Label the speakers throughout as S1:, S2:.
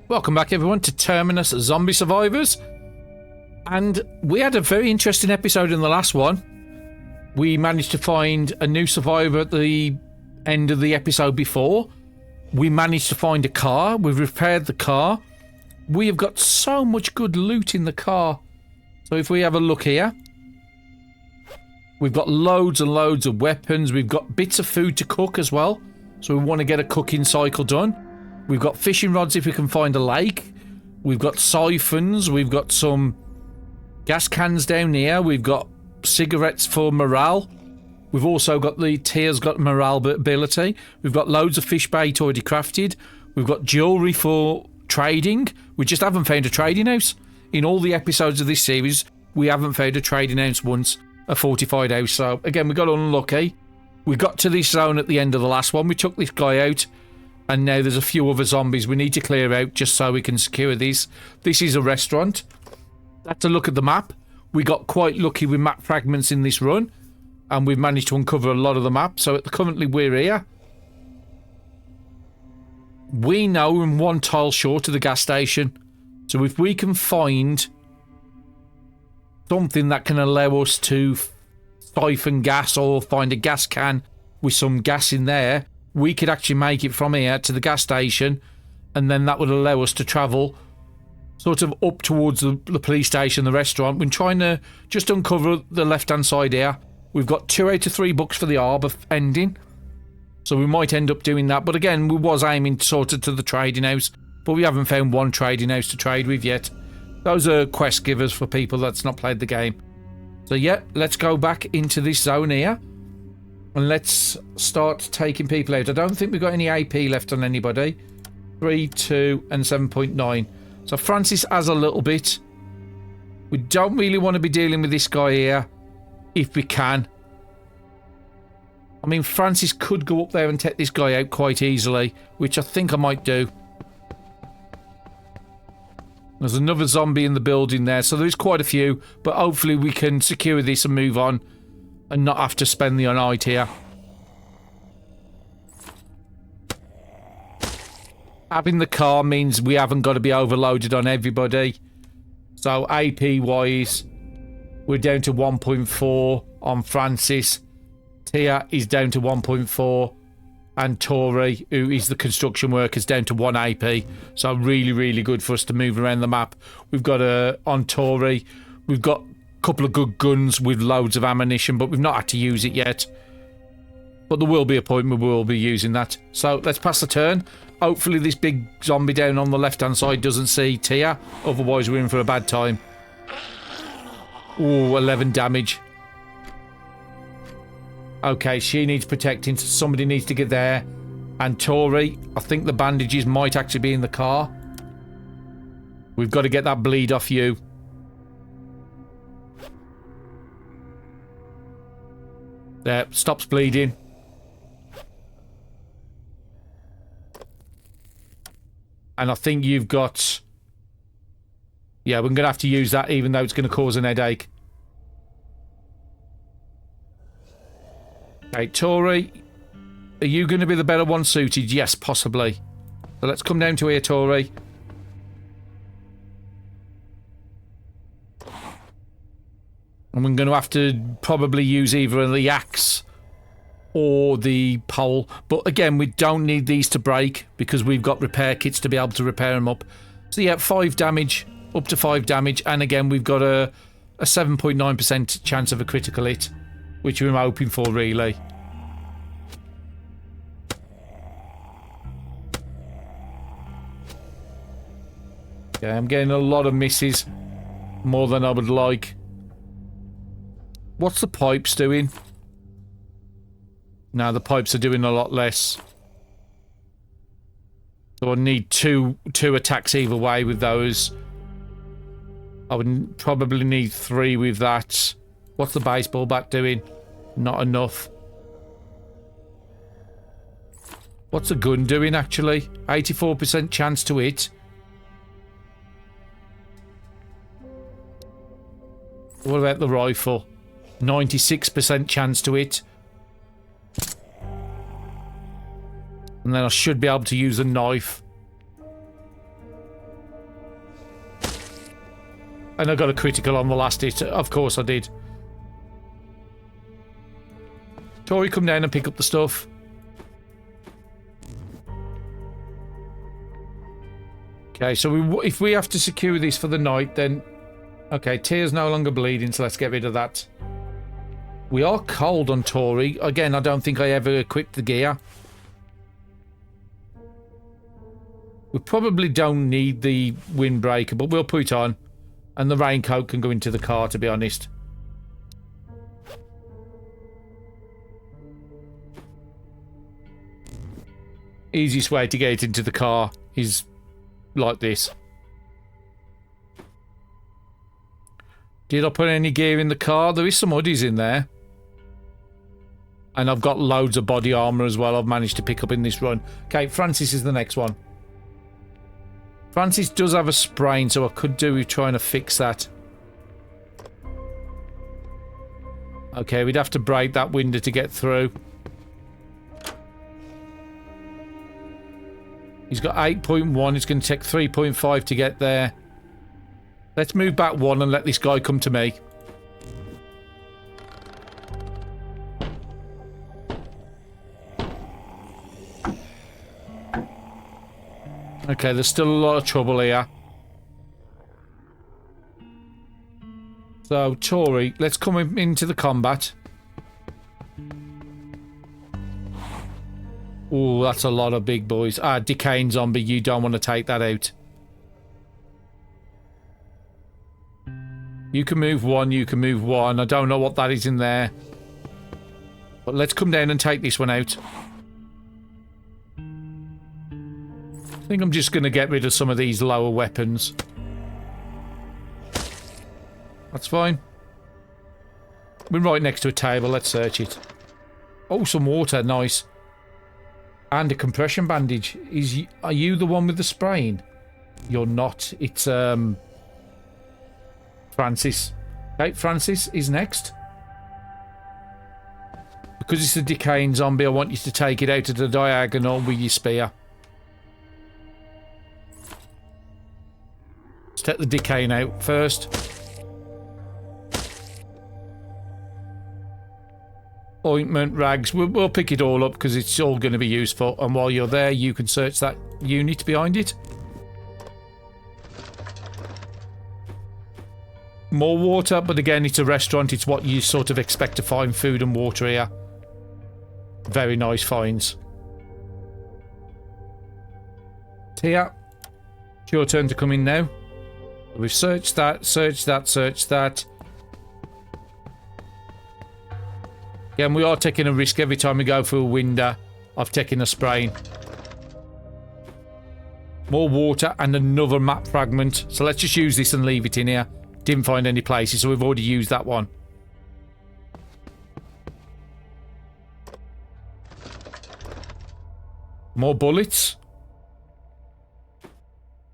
S1: Welcome back everyone to Terminus Zombie Survivors. And we had a very interesting episode in the last one. We managed to find a new survivor at the end of the episode before. We managed to find a car. We've repaired the car. We have got so much good loot in the car. So if we have a look here, we've got loads and loads of weapons. We've got bits of food to cook as well. So we want to get a cooking cycle done. We've got fishing rods if we can find a lake. We've got siphons. We've got some gas cans down here. We've got cigarettes for morale. We've also got the Tia's got morale ability. We've got loads of fish bait already crafted. We've got jewellery for trading. We just haven't found a trading house. In all the episodes of this series, we haven't found a trading house once, a fortified house. So, again, we got unlucky. We got to this zone at the end of the last one. We took this guy out. And now there's a few other zombies we need to clear out just so we can secure these. This is a restaurant. That's a look at the map. We got quite lucky with map fragments in this run. And we've managed to uncover a lot of the map. So currently we're here. We know we're one tile short of the gas station. So if we can find something that can allow us to siphon gas or find a gas can with some gas in there, we could actually make it from here to the gas station, and then that would allow us to travel sort of up towards the police station, the restaurant. We're trying to just uncover the left-hand side here. We've got 2 out of 3 books for the harbour ending, so we might end up doing that. But again, we was aiming sort of to the trading house, but we haven't found one trading house to trade with yet. Those are quest givers for people that's not played the game. So yeah, let's go back into this zone here. And let's start taking people out. I don't think we've got any AP left on anybody. 3, 2, and 7.9. So Francis has a little bit. We don't really want to be dealing with this guy here, if we can. I mean, Francis could go up there and take this guy out quite easily, which I think I might do. There's another zombie in the building there, so there's quite a few. But hopefully we can secure this and move on. And not have to spend the night here. Having the car means we haven't got to be overloaded on everybody. So AP wise, we're down to 1.4 on Francis. Tia is down to 1.4. And Tori, who is the construction worker, is down to 1 AP. So really, really good for us to move around the map. We've got on Tori, we've got couple of good guns with loads of ammunition, but we've not had to use it yet. But there will be a point where we'll be using that. So let's pass the turn. Hopefully this big zombie down on the left hand side doesn't see Tia, otherwise we're in for a bad time. Ooh, 11 damage. Okay, she needs protecting, so somebody needs to get there. And Tori, I think the bandages might actually be in the car. We've got to get that bleed off you. There, stops bleeding. And I think you've got... Yeah, we're going to have to use that even though it's going to cause an headache. Okay, Tori, are you going to be the better one suited? Yes, possibly. So let's come down to here, Tori. And we're going to have to probably use either the axe or the pole. But again, we don't need these to break because we've got repair kits to be able to repair them up. So yeah, 5 damage, up to 5 damage. And again, we've got a 7.9% chance of a critical hit, which we're hoping for, really. Okay, I'm getting a lot of misses, more than I would like. What's the pipes doing? No, the pipes are doing a lot less. So I need two attacks either way with those. I would probably need 3 with that. What's the baseball bat doing? Not enough. What's the gun doing, actually? 84% chance to hit. What about the rifle? 96% chance to hit. And then I should be able to use a knife. And I got a critical on the last hit. Of course I did. Tori, come down and pick up the stuff. Okay, so if we have to secure this for the night, then... Okay, Tia's no longer bleeding, so let's get rid of that. We are cold on Tori. Again, I don't think I ever equipped the gear. We probably don't need the windbreaker, but we'll put it on. And the raincoat can go into the car, to be honest. Easiest way to get into the car is like this. Did I put any gear in the car? There is some hoodies in there. And I've got loads of body armor as well I've managed to pick up in this run. Okay, Francis is the next one. Francis does have a sprain, so I could do with trying to fix that. Okay, we'd have to break that window to get through. He's got 8.1. It's going to take 3.5 to get there. Let's move back one and let this guy come to me. Okay, there's still a lot of trouble here. So, Tori, let's come into the combat. Oh, that's a lot of big boys. Ah, decaying zombie, you don't want to take that out. You can move one, you can move one. I don't know what that is in there. But let's come down and take this one out. I think I'm just going to get rid of some of these lower weapons. That's fine. We're right next to a table. Let's search it. Oh, some water. Nice. And a compression bandage. Are you the one with the sprain? You're not. It's, Francis. Okay, Francis is next. Because it's a decaying zombie, I want you to take it out of the diagonal with your spear. Let's take the decaying out first. Ointment, rags, we'll pick it all up because it's all going to be useful. And while you're there, you can search that unit behind it. More water, but again, it's a restaurant. It's what you sort of expect to find, food and water here. Very nice finds. Tia, it's your turn to come in now. We've searched that, searched that, searched that. Again, we are taking a risk every time we go through a window of taking a sprain. More water and another map fragment. So let's just use this and leave it in here. Didn't find any places, so we've already used that one. More bullets.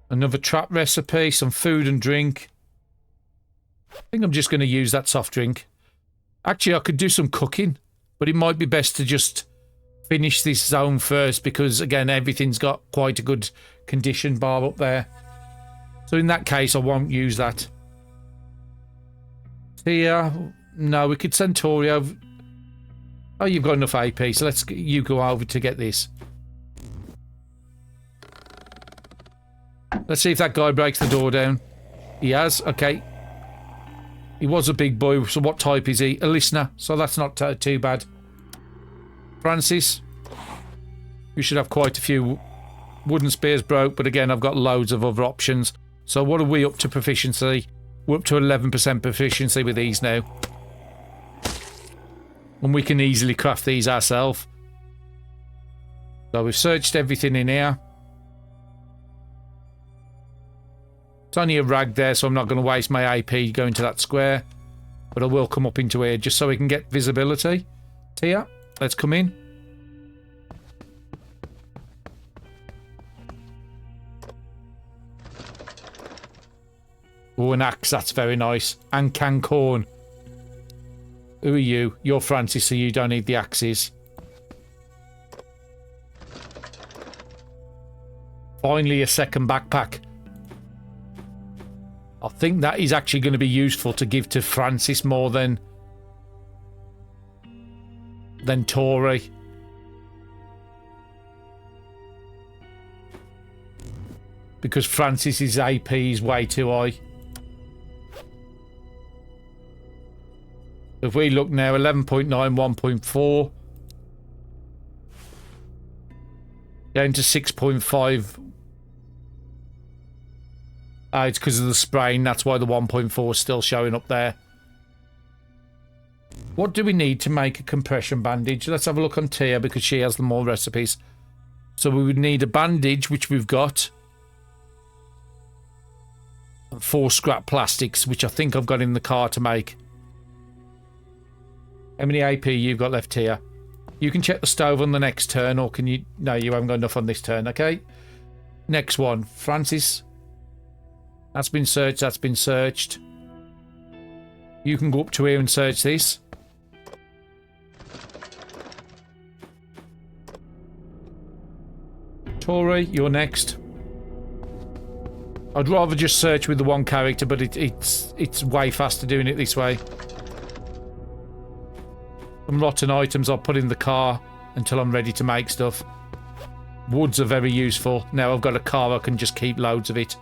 S1: Another trap recipe, some food and drink. I think I'm just going to use that soft drink. Actually, I could do some cooking, but it might be best to just finish this zone first because, again, everything's got quite a good condition bar up there. So in that case, I won't use that. Here, no, we could send Tori over. Oh, you've got enough AP, so you go over to get this. Let's see if that guy breaks the door down. He has, okay. He was a big boy, so what type is he? A listener, so that's not too bad. Francis, you should have quite a few. Wooden spears broke, but again, I've got loads of other options. So what are we up to proficiency? We're up to 11% proficiency with these now. And we can easily craft these ourselves. So we've searched everything in here. It's only a rag there, so I'm not going to waste my AP going to that square. But I will come up into here just so we can get visibility. Tia, let's come in. Oh, an axe, that's very nice. And canned corn. Who are you? You're Francis, so you don't need the axes. Finally, a second backpack. I think that is actually going to be useful to give to Francis more than Tori. Because Francis's AP is way too high. If we look now, 11.9, 1.4. Down to 6.5. It's because of the sprain. That's why the 1.4 is still showing up there. What do we need to make a compression bandage? Let's have a look on Tia because she has the more recipes. So we would need a bandage, which we've got. 4 scrap plastics, which I think I've got in the car to make. How many AP you've got left here? You can check the stove on the next turn, or can you... No, you haven't got enough on this turn, okay? Next one. Francis. That's been searched, that's been searched. You can go up to here and search this. Tori, you're next. I'd rather just search with the one character, but it's way faster doing it this way. Some rotten items I'll put in the car until I'm ready to make stuff. Woods are very useful. Now I've got a car, I can just keep loads of it.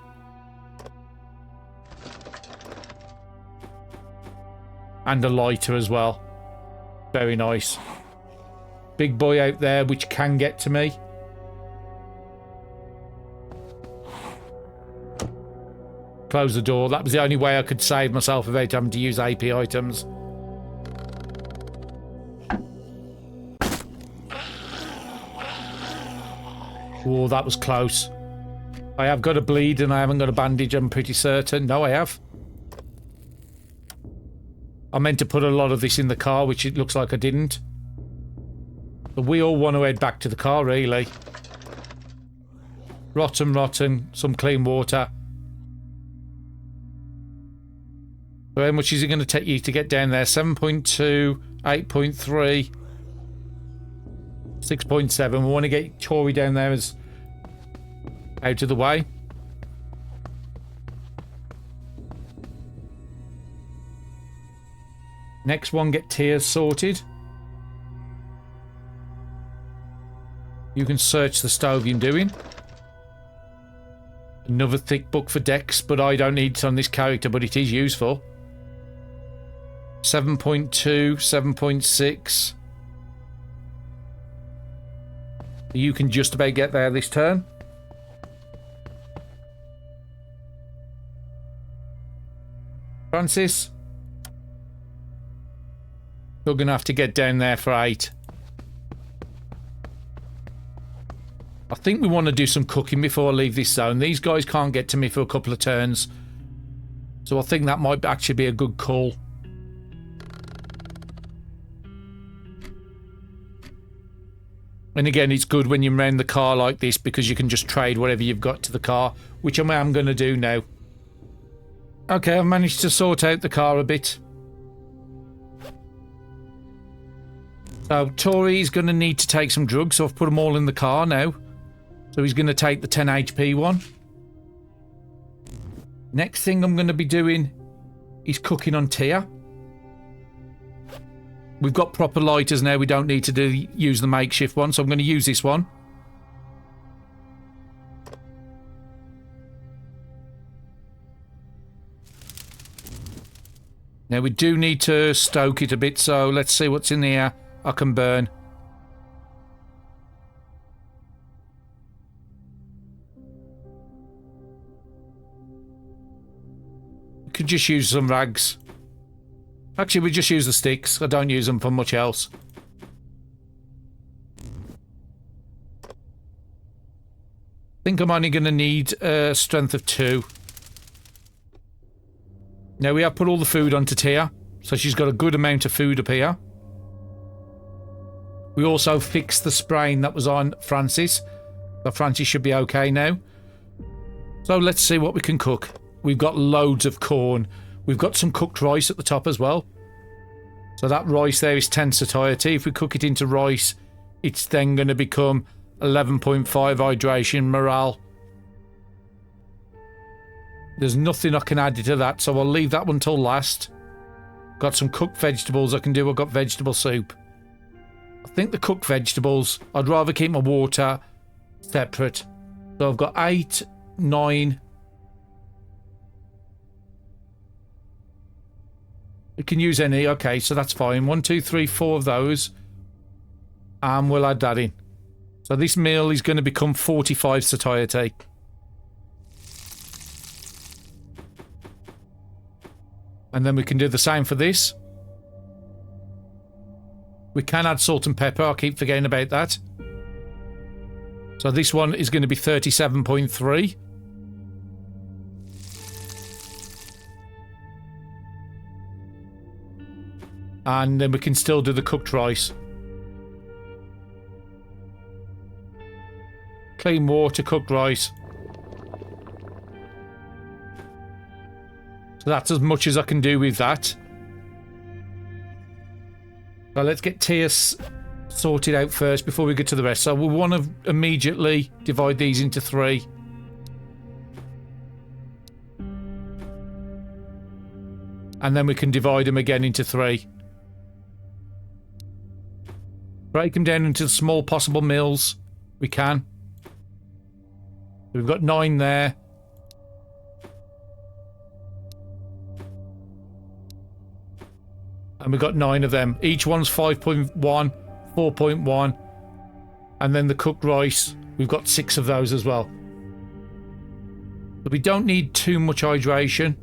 S1: And a lighter as well. Very nice. Big boy out there, which can get to me. Close the door. That was the only way I could save myself without having to use AP items. Oh, that was close. I have got a bleed and I haven't got a bandage, I'm pretty certain. No, I have. I meant to put a lot of this in the car, which it looks like I didn't. But we all want to head back to the car, really. Rotten, some clean water. So how much is it going to take you to get down there? 7.2, 8.3, 6.7. We want to get Tori down there as out of the way. Next one, get tiers sorted. You can search the stove you're doing. Another thick book for decks, but I don't need it on this character, but it is useful. 7.2, 7.6. You can just about get there this turn. Francis. You're going to have to get down there for 8. I think we want to do some cooking before I leave this zone. These guys can't get to me for a couple of turns. So I think that might actually be a good call. And again, it's good when you're around the car like this because you can just trade whatever you've got to the car, which I am going to do now. Okay, I've managed to sort out the car a bit. So Tori's going to need to take some drugs, so I've put them all in the car now. So he's going to take the 10 HP one. Next thing I'm going to be doing is cooking on Tia. We've got proper lighters now. We don't need to use the makeshift one, so I'm going to use this one. Now we do need to stoke it a bit, so let's see what's in here I can burn. We could just use some rags. Actually, we just use the sticks. I don't use them for much else. I think I'm only going to need a strength of 2. Now, we have put all the food onto Tia, so she's got a good amount of food up here. We also fixed the sprain that was on Francis. So Francis should be okay now. So let's see what we can cook. We've got loads of corn. We've got some cooked rice at the top as well. So that rice there is 10 satiety. If we cook it into rice, it's then going to become 11.5 hydration morale. There's nothing I can add to that, so I'll leave that one till last. Got some cooked vegetables I can do. I've got vegetable soup. I think the cooked vegetables, I'd rather keep my water separate. So I've got 8, 9. You can use any. Okay, so that's fine. 1, 2, 3, 4 of those. And we'll add that in. So this meal is going to become 45 satiety. And then we can do the same for this. We can add salt and pepper. I keep forgetting about that. So this one is going to be 37.3. And then we can still do the cooked rice. Clean water, cooked rice. So that's as much as I can do with that. So let's get tiers sorted out first before we get to the rest. So we want to immediately divide these into 3. And then we can divide them again into 3. Break them down into small possible meals. We can. We've got 9 there. And we've got 9 of them. Each one's 5.1, 4.1. And then the cooked rice, we've got 6 of those as well. But we don't need too much hydration.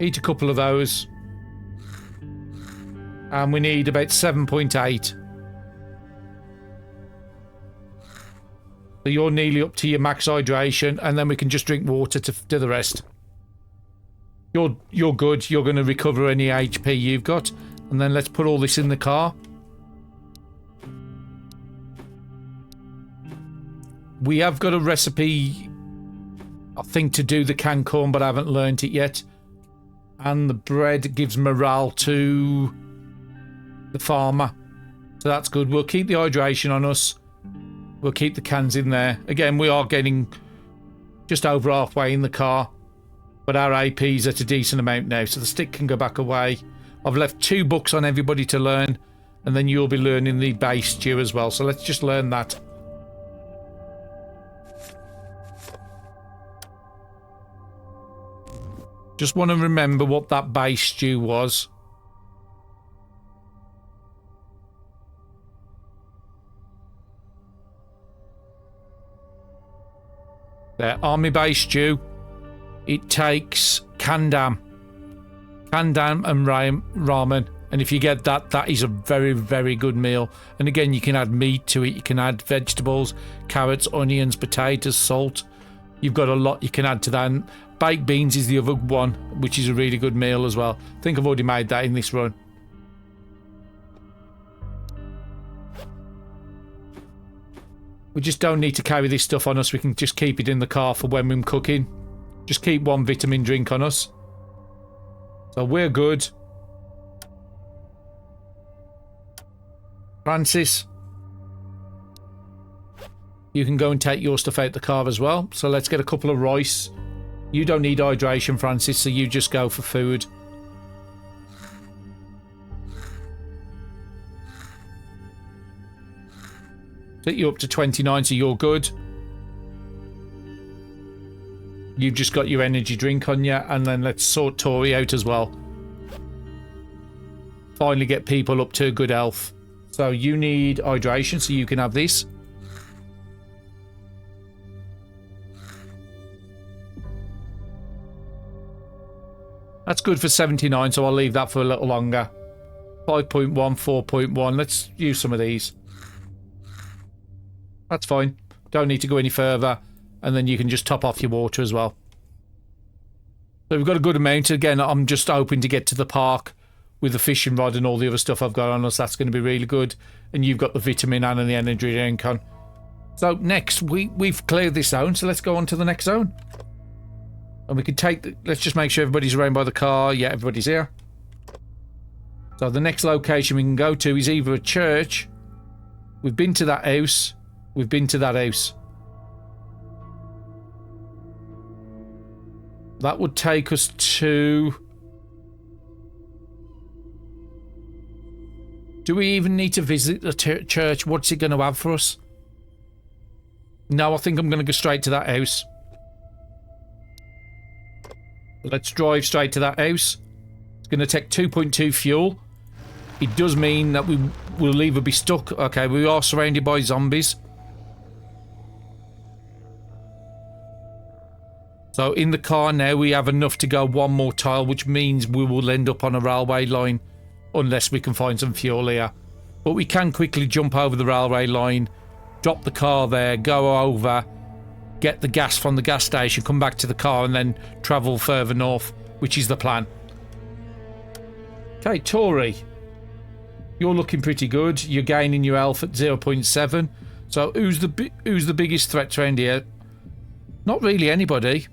S1: Eat a couple of those. And we need about 7.8. So you're nearly up to your max hydration, and then we can just drink water to do the rest. You're good. You're going to recover any HP you've got. And then let's put all this in the car. We have got a recipe, I think, to do the canned corn, but I haven't learnt it yet. And the bread gives morale to the farmer. So that's good. We'll keep the hydration on us. We'll keep the cans in there. Again, we are getting just over halfway in the car. But our AP's at a decent amount now, so the stick can go back away. I've left 2 books on everybody to learn, and then you'll be learning the base stew as well. So let's just learn that. Just want to remember what that base stew was. There, army base stew. It takes kandam and ramen, and if you get that, that is a very, very good meal. And again, you can add meat to it. You can add vegetables, carrots, onions, potatoes, salt. You've got a lot you can add to that. And baked beans is the other one, which is a really good meal as well. I think I've already made that in this run. We just don't need to carry this stuff on us. We can just keep it in the car for when we're cooking. Just keep 1 vitamin drink on us. So we're good. Francis, you can go and take your stuff out the car as well. So let's get a couple of rice. You don't need hydration, Francis, so you just go for food. Take you up to 29, so you're good. You've just got your energy drink on you, and then let's sort Tori out as well. Finally get people up to good health. So you need hydration, so you can have this. That's good for 79, so I'll leave that for a little longer. 5.1, 4.1. Let's use some of these. That's fine. Don't need to go any further. And then you can just top off your water as well. So we've got a good amount. Again, I'm just hoping to get to the park with the fishing rod and all the other stuff I've got on us. That's going to be really good. And you've got the vitamin and the energy drink on. So next, we've cleared this zone. So let's go on to the next zone. And we can take... let's just make sure everybody's around by the car. Yeah, everybody's here. So the next location we can go to is either a church. We've been to that house. We've been to that house. That would take us to... Do we even need to visit the church? What's it going to have for us? No, I think I'm going to go straight to that house. Let's drive straight to that house. It's going to take 2.2 fuel. It does mean that we will either be stuck... Okay, we are surrounded by zombies. So in the car now, we have enough to go one more tile, which means we will end up on a railway line unless we can find some fuel here. But we can quickly jump over the railway line, drop the car there, go over, get the gas from the gas station, come back to the car, and then travel further north, which is the plan. Okay, Tori, you're looking pretty good. You're gaining your health at 0.7. So who's the biggest threat around here? Not really anybody.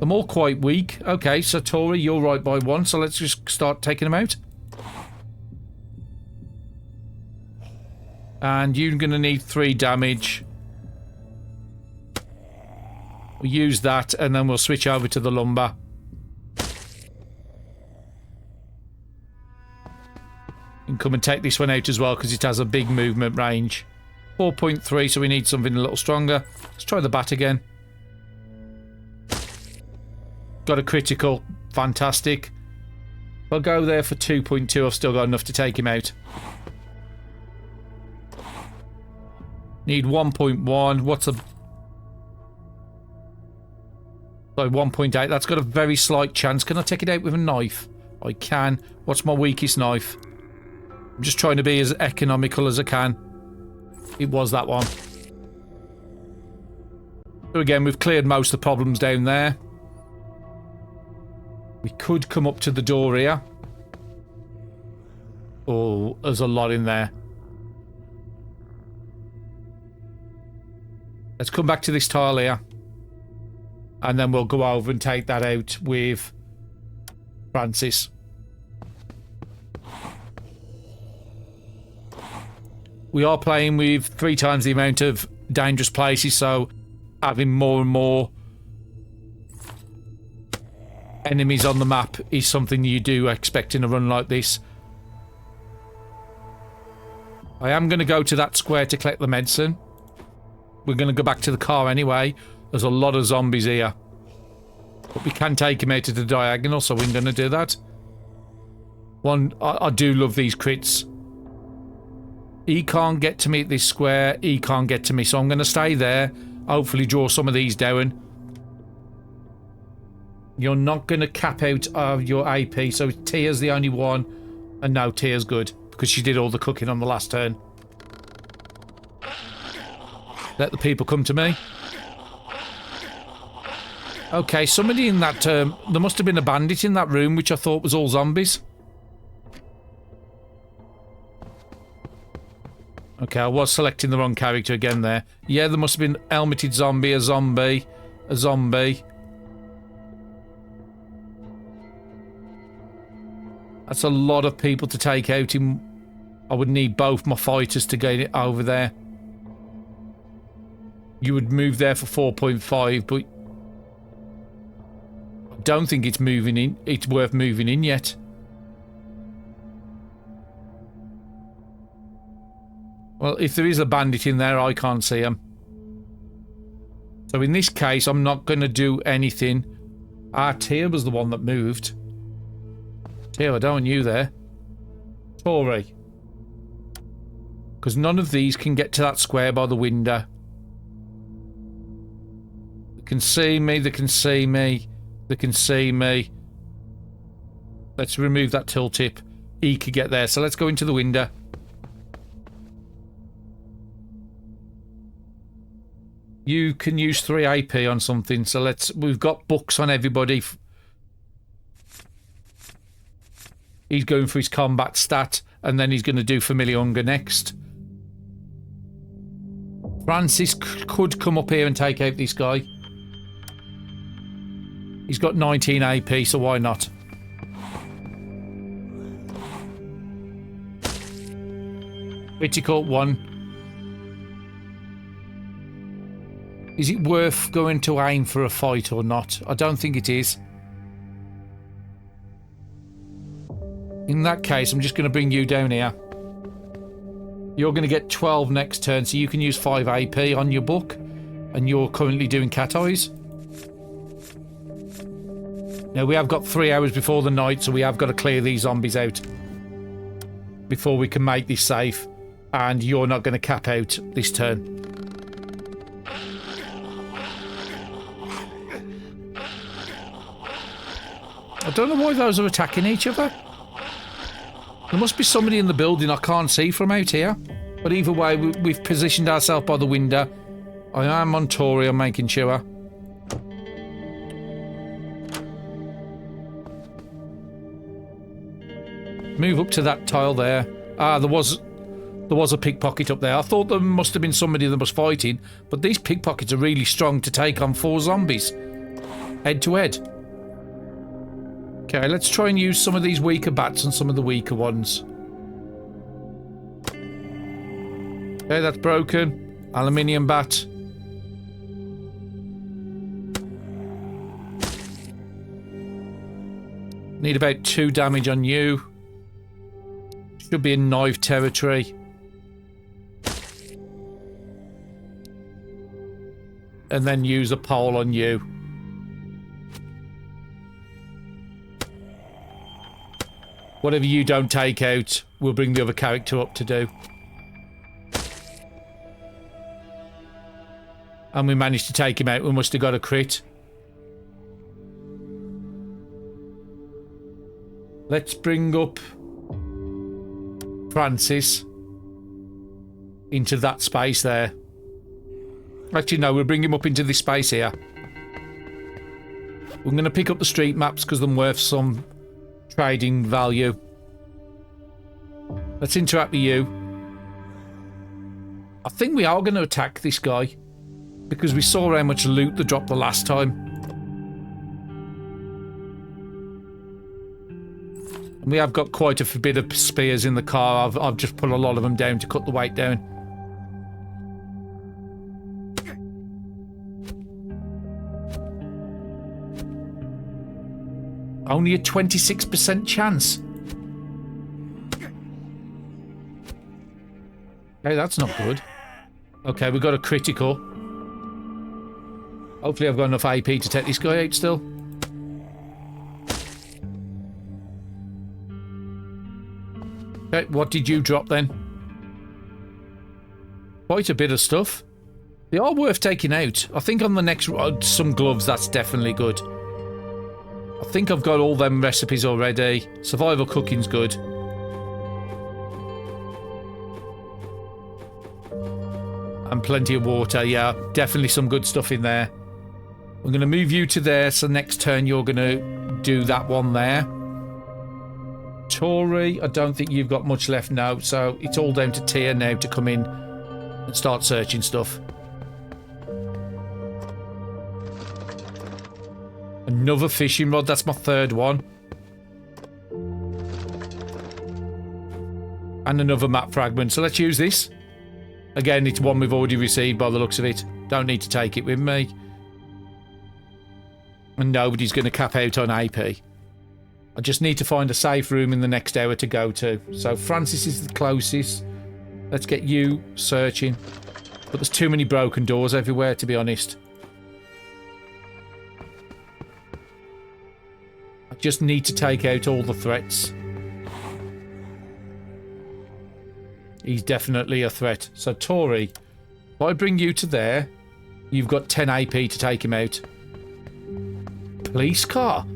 S1: I'm all quite weak. Okay, so Tori, you're right by one, so let's just start taking them out. And you're going to need 3 damage. We'll use that, and then we'll switch over to the lumber. And come and take this one out as well, because it has a big movement range. 4.3, so we need something a little stronger. Let's try the bat again. Got a critical. Fantastic. I'll go there for 2.2. I've still got enough to take him out. Need 1.1. What's a... Sorry, 1.8. That's got a very slight chance. Can I take it out with a knife? I can. What's my weakest knife? I'm just trying to be as economical as I can. It was that one. So again, we've cleared most of the problems down there. We could come up to the door here. Oh, there's a lot in there. Let's come back to this tile here. And then we'll go over and take that out with Francis. We are playing with 3 times the amount of dangerous places, so having more and more enemies on the map is something you do expect in a run like this. I am going to go to that square to collect the medicine. We're going to go back to the car anyway. There's a lot of zombies here. But we can take him out of the diagonal, so we're going to do that. I do love these crits. He can't get to me at this square. He can't get to me, so I'm going to stay there. Hopefully draw some of these down. You're not going to cap out your AP, so Tia's the only one. And no, Tia's good, because she did all the cooking on the last turn. Let the people come to me. Okay, somebody in that... there must have been a bandit in that room, which I thought was all zombies. Okay, I was selecting the wrong character again there. Yeah, there must have been helmeted zombie, a zombie, a zombie. That's a lot of people to take out. I would need both my fighters to get it over there. You would move there for 4.5, but I don't think it's moving in. It's worth moving in yet. Well, if there is a bandit in there, I can't see him. So in this case, I'm not going to do anything. Tia was the one that moved. Tia, I don't want you there. Tori. Because none of these can get to that square by the window. They can see me, they can see me, they can see me. Let's remove that tooltip. He could get there, so let's go into the window. You can use 3 AP on something, so we've got books on everybody. He's going for his combat stat, and then he's going to do Familiar Hunger next. Francis could come up here and take out this guy. He's got 19 AP, so why not? Critical 1. Is it worth going to aim for a fight or not? I don't think it is. In that case, I'm just going to bring you down here. You're going to get 12 next turn, so you can use 5 AP on your book. And you're currently doing cat eyes. Now, we have got 3 hours before the night, so we have got to clear these zombies out before we can make this safe. And you're not going to cap out this turn. I don't know why those are attacking each other. There must be somebody in the building I can't see from out here. But either way, we've positioned ourselves by the window. I am on Tory, I'm making sure. Move up to that tile there. Ah, there was a pickpocket up there. I thought there must have been somebody that was fighting, but these pickpockets are really strong to take on 4 zombies. Head to head. Okay, let's try and use some of these weaker bats and some of the weaker ones. Okay, that's broken. Aluminium bat. Need about 2 damage on you. Should be in knife territory. And then use a pole on you. Whatever you don't take out, we'll bring the other character up to do. And we managed to take him out. We must have got a crit. Let's bring up Francis into that space there. Actually, no, we'll bring him up into this space here. We're going to pick up the street maps because they're worth some trading value. Let's interact with you. I think we are going to attack this guy because we saw how much loot they dropped the last time. And we have got quite a bit of spears in the car. I've just put a lot of them down to cut the weight down. Only a 26% chance. Okay, that's not good. Okay, we've got a critical. Hopefully I've got enough AP to take this guy out still. Okay, what did you drop then? Quite a bit of stuff. They are worth taking out. I think on the next rod, some gloves, that's definitely good. I think I've got all them recipes already. Survival cooking's good. And plenty of water, yeah. Definitely some good stuff in there. We're going to move you to there, so next turn you're going to do that one there. Tory, I don't think you've got much left now, so it's all down to Tia now to come in and start searching stuff. Another fishing rod, that's my 3rd one. And another map fragment, so let's use this. Again, it's one we've already received by the looks of it. Don't need to take it with me. And nobody's going to cap out on AP. I just need to find a safe room in the next hour to go to. So Francis is the closest. Let's get you searching. But there's too many broken doors everywhere, to be honest. I just need to take out all the threats. He's definitely a threat. So Tory, if I bring you to there, you've got 10 AP to take him out. Police car?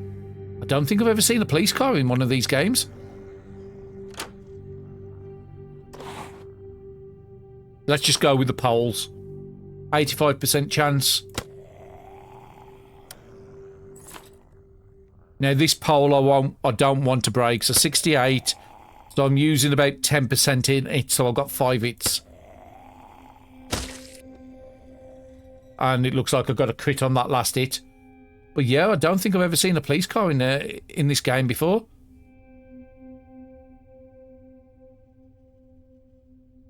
S1: I don't think I've ever seen a police car in one of these games. Let's just go with the poles. 85% chance. Now this pole I don't want to break. So 68. So I'm using about 10% in it. So I've got 5 hits. And it looks like I've got a crit on that last hit. But yeah, I don't think I've ever seen a police car in this game before.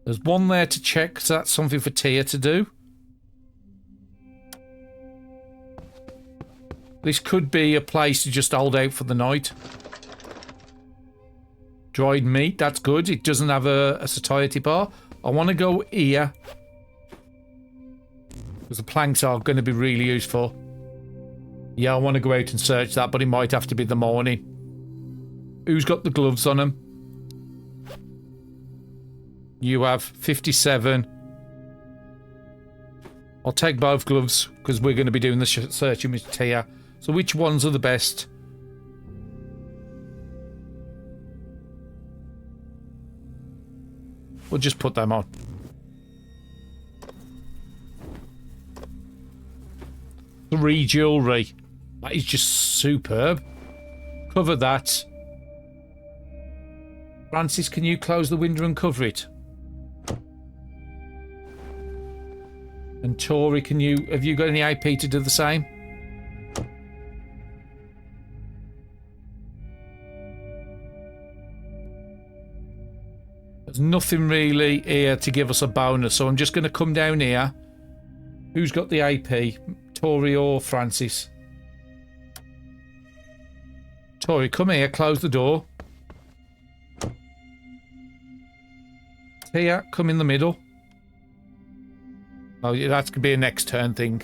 S1: There's one there to check, so that's something for Tia to do. This could be a place to just hold out for the night. Dried meat, that's good. It doesn't have a satiety bar. I want to go here. Because the planks are going to be really useful. Yeah, I want to go out and search that, but it might have to be the morning. Who's got the gloves on them? You have 57. I'll take both gloves because we're going to be doing the searching with Tia. So which ones are the best? We'll just put them on. Three jewellery. That is just superb. Cover that. Francis, can you close the window and cover it? And Tori, have you got any AP to do the same? There's nothing really here to give us a bonus, so I'm just going to come down here. Who's got the AP? Tori or Francis? Tori, come here, close the door. Tia, come in the middle. Oh, yeah, that's going to be a next turn thing.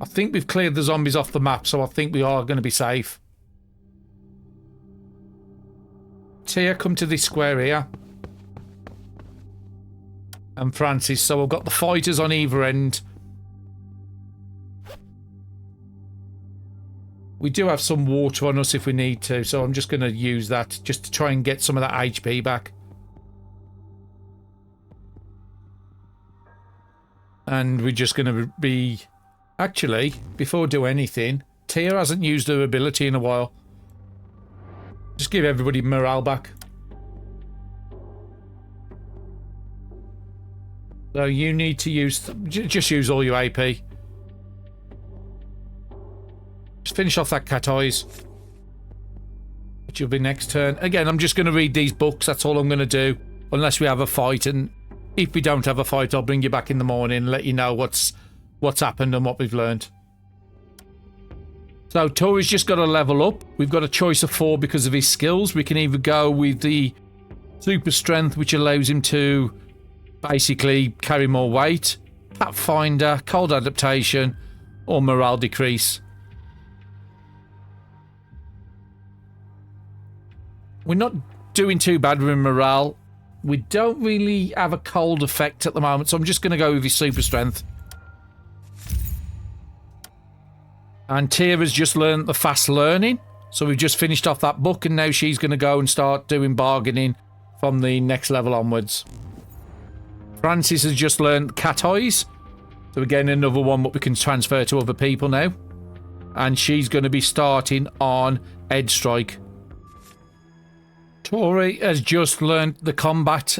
S1: I think we've cleared the zombies off the map, so I think we are going to be safe. Tia, come to this square here. And Francis, so I've got the fighters on either end. We do have some water on us if we need to, so I'm just going to use that just to try and get some of that HP back. And we're just going to be... Actually, before I do anything, Tia hasn't used her ability in a while. Just give everybody morale back. So you need to use... Just use all your AP. Just finish off that cat eyes. Which will be next turn. Again, I'm just going to read these books. That's all I'm going to do. Unless we have a fight. And if we don't have a fight, I'll bring you back in the morning and let you know what's happened and what we've learned. So Tori's just got to level up. We've got a choice of 4 because of his skills. We can either go with the super strength, which allows him to basically carry more weight, Pathfinder, cold adaptation, or morale decrease. We're not doing too bad with morale. We don't really have a cold effect at the moment, so I'm just going to go with his super strength. And Tia has just learned the fast learning, so we've just finished off that book, and now she's going to go and start doing bargaining from the next level onwards. Francis has just learned cat eyes, so again another one that we can transfer to other people now. And she's going to be starting on Edge Strike. Tori has just learned the combat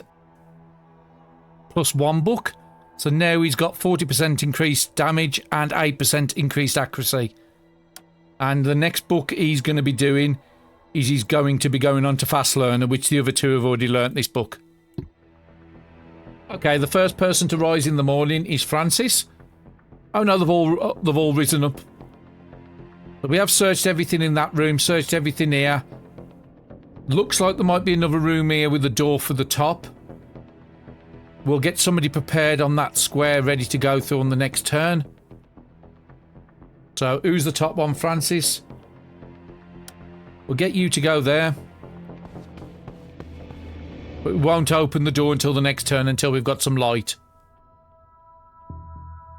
S1: +1 book, so now he's got 40% increased damage and 8% increased accuracy. And the next book he's going to be doing is he's going to be going on to Fast Learner, which the other two have already learnt this book. Okay, the first person to rise in the morning is Francis. Oh no, they've all risen up. But we have searched everything in that room, searched everything here. Looks like there might be another room here with a door for the top. We'll get somebody prepared on that square ready to go through on the next turn. So who's the top one? Francis. We'll get you to go there. But we won't open the door until the next turn until we've got some light.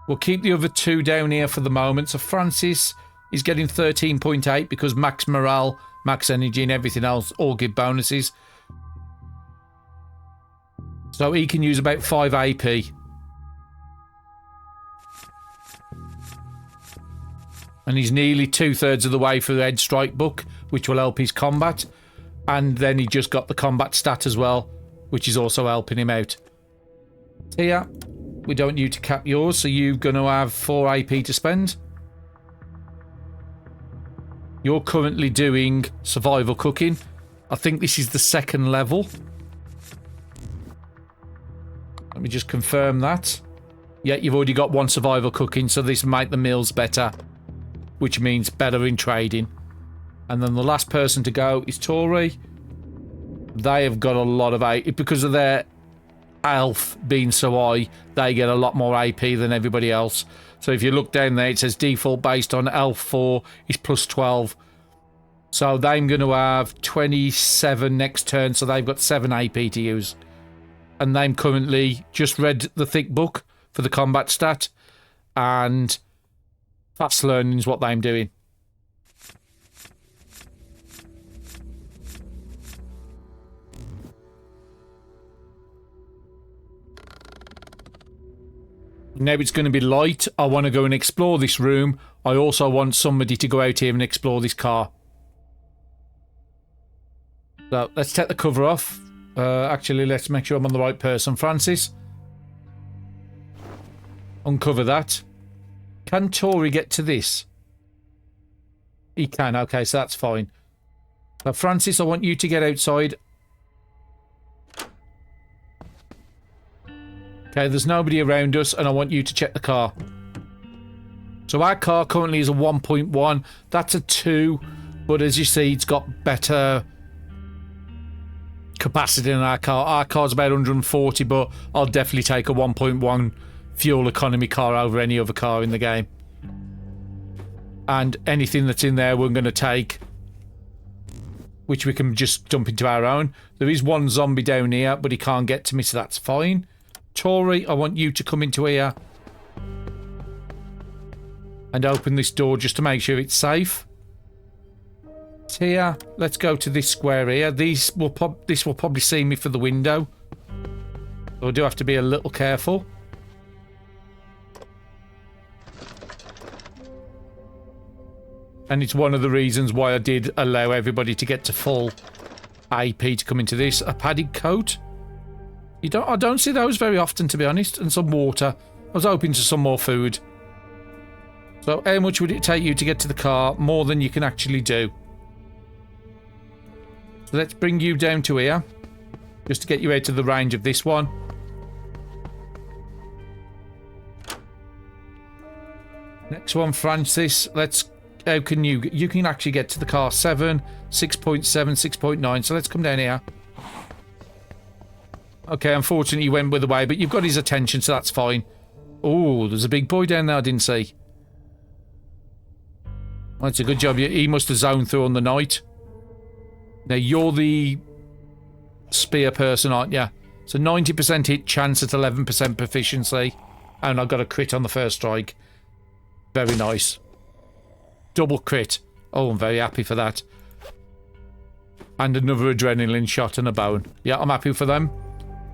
S1: We'll keep the other two down here for the moment. So Francis is getting 13.8 because max morale, max energy and everything else all give bonuses. So he can use about 5 AP. And he's nearly 2/3 of the way through the Edge Strike book, which will help his combat. And then he just got the combat stat as well, which is also helping him out. Tia, we don't want you to cap yours, so you're going to have 4 AP to spend. You're currently doing survival cooking. I think this is the 2nd level. Let me just confirm that. Yeah, you've already got one survival cooking, so this make the meals better, which means better in trading. And then the last person to go is Tori. They have got a lot of AP because of their health being so high. They get a lot more AP than everybody else. So if you look down there, it says default based on health 4 is plus 12. So they're going to have 27 next turn, so they've got 7 AP to use. And they've currently just read the thick book for the combat stat, and fast learning is what they're doing. Now it's going to be light. I want to go and explore this room. I also want somebody to go out here and explore this car. So let's take the cover off. Actually, let's make sure I'm on the right person. Francis. Uncover that. Can Tori get to this? He can. Okay, so that's fine. Now, Francis, I want you to get outside. Okay, there's nobody around us, and I want you to check the car. So our car currently is a 1.1. That's a 2, but as you see, it's got better capacity than our car. Our car's about 140, but I'll definitely take a 1.1 fuel economy car over any other car in the game. And anything that's in there we're going to take, which we can just dump into our own. There is one zombie down here, but he can't get to me, so that's fine. Tori, I want you to come into here and open this door just to make sure it's safe. It's here. Let's go to this square here. This will probably see me for the window, so I do have to be a little careful. And it's one of the reasons why I did allow everybody to get to full AP to come into this. A padded coat. I don't see those very often, to be honest. And some water. I was hoping for some more food. So how much would it take you to get to the car? More than you can actually do. So let's bring you down to here, just to get you out of the range of this one. Next one, Francis. How can you can actually get to the car? 7, 6.7, 6.9. So let's come down here. Okay, unfortunately, he went with the way, but you've got his attention, so that's fine. Oh, there's a big boy down there I didn't see. That's a good job. He must have zoned through on the night. Now, you're the spear person, aren't you? So 90% hit chance at 11% proficiency. And I got a crit on the first strike. Very nice. Double crit. Oh, I'm very happy for that. And another adrenaline shot and a bone. Yeah, I'm happy for them.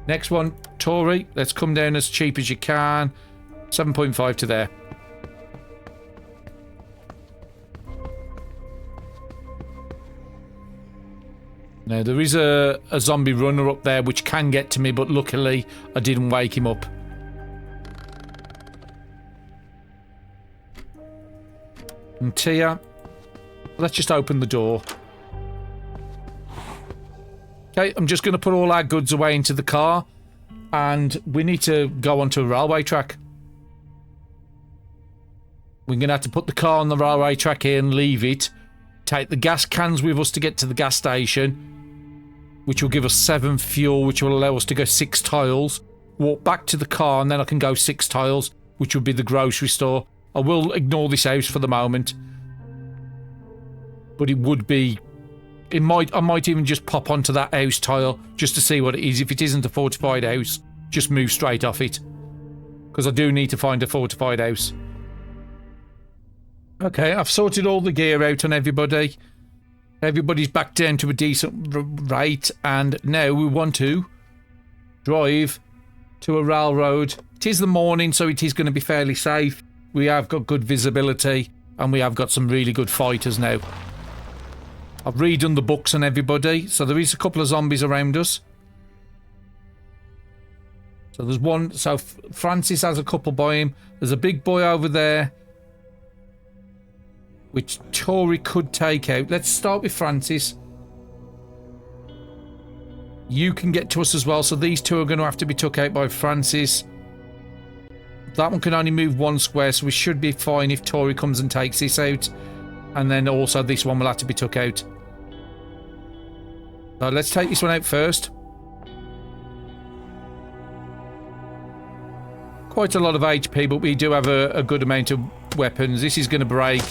S1: Next one, Tori. Let's come down as cheap as you can. 7.5 to there. Now, there is a zombie runner up there which can get to me, but luckily I didn't wake him up. And Tia, let's just open the door. Okay, I'm just going to put all our goods away into the car, and we need to go onto a railway track. We're going to have to put the car on the railway track here and leave it. Take the gas cans with us to get to the gas station, which will give us 7 fuel, which will allow us to go 6 tiles. Walk back to the car, and then I can go 6 tiles, which will be the grocery store. I will ignore this house for the moment, but it would be... I might even just pop onto that house tile just to see what it is. If it isn't a fortified house, just move straight off it, because I do need to find a fortified house. Okay, I've sorted all the gear out on everybody. Everybody's back down to a decent rate, and now we want to drive to a railroad. It is the morning, so it is going to be fairly safe. We have got good visibility, and we have got some really good fighters now. I've redone the books on everybody, so there is a couple of zombies around us. So there's one, so Francis has a couple by him. There's a big boy over there, which Tori could take out. Let's start with Francis. You can get to us as well, so these two are going to have to be took out by Francis. That one can only move 1 square, so we should be fine if Tori comes and takes this out. And then also this one will have to be took out. So let's take this one out first. Quite a lot of HP, but we do have a good amount of weapons. This is going to break.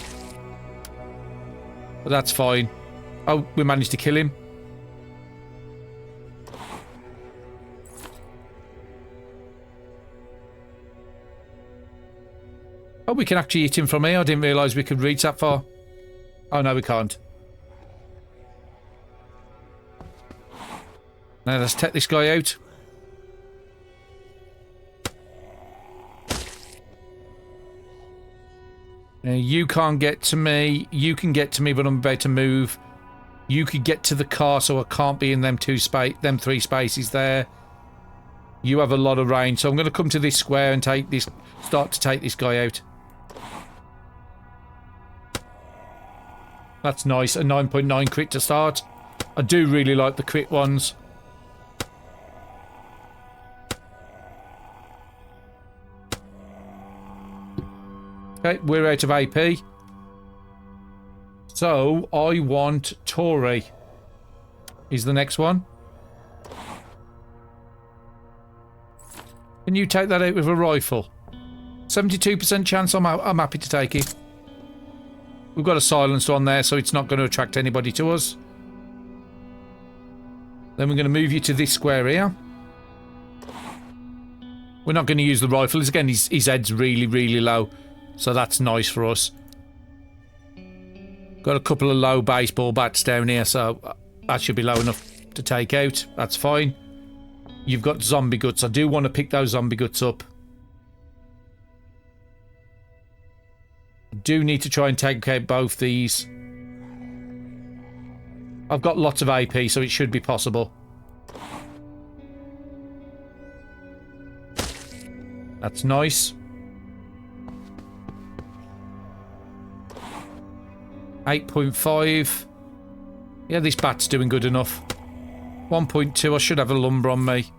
S1: But that's fine. Oh, we managed to kill him. Oh, we can actually hit him from here. I didn't realise we could reach that far. Oh, no, we can't. Now, let's take this guy out. Now, you can't get to me. You can get to me, but I'm about to move. You could get to the car, so I can't be in them 3 spaces there. You have a lot of range, so I'm going to come to this square and start to take this guy out. That's nice. A 9.9 crit to start. I do really like the crit ones. Okay, we're out of AP. So, I want Tori. Is the next one. Can you take that out with a rifle? 72% chance. I'm happy to take it. We've got a silencer on there, so it's not going to attract anybody to us. Then we're going to move you to this square here. We're not going to use the rifle. Again, his head's really, really low. So that's nice for us. Got a couple of low baseball bats down here, so that should be low enough to take out. That's fine. You've got zombie guts. I do want to pick those zombie guts up. I do need to try and take out both these. I've got lots of AP, so it should be possible. That's nice. 8.5. Yeah, this bat's doing good enough. 1.2. I should have a lumber on me.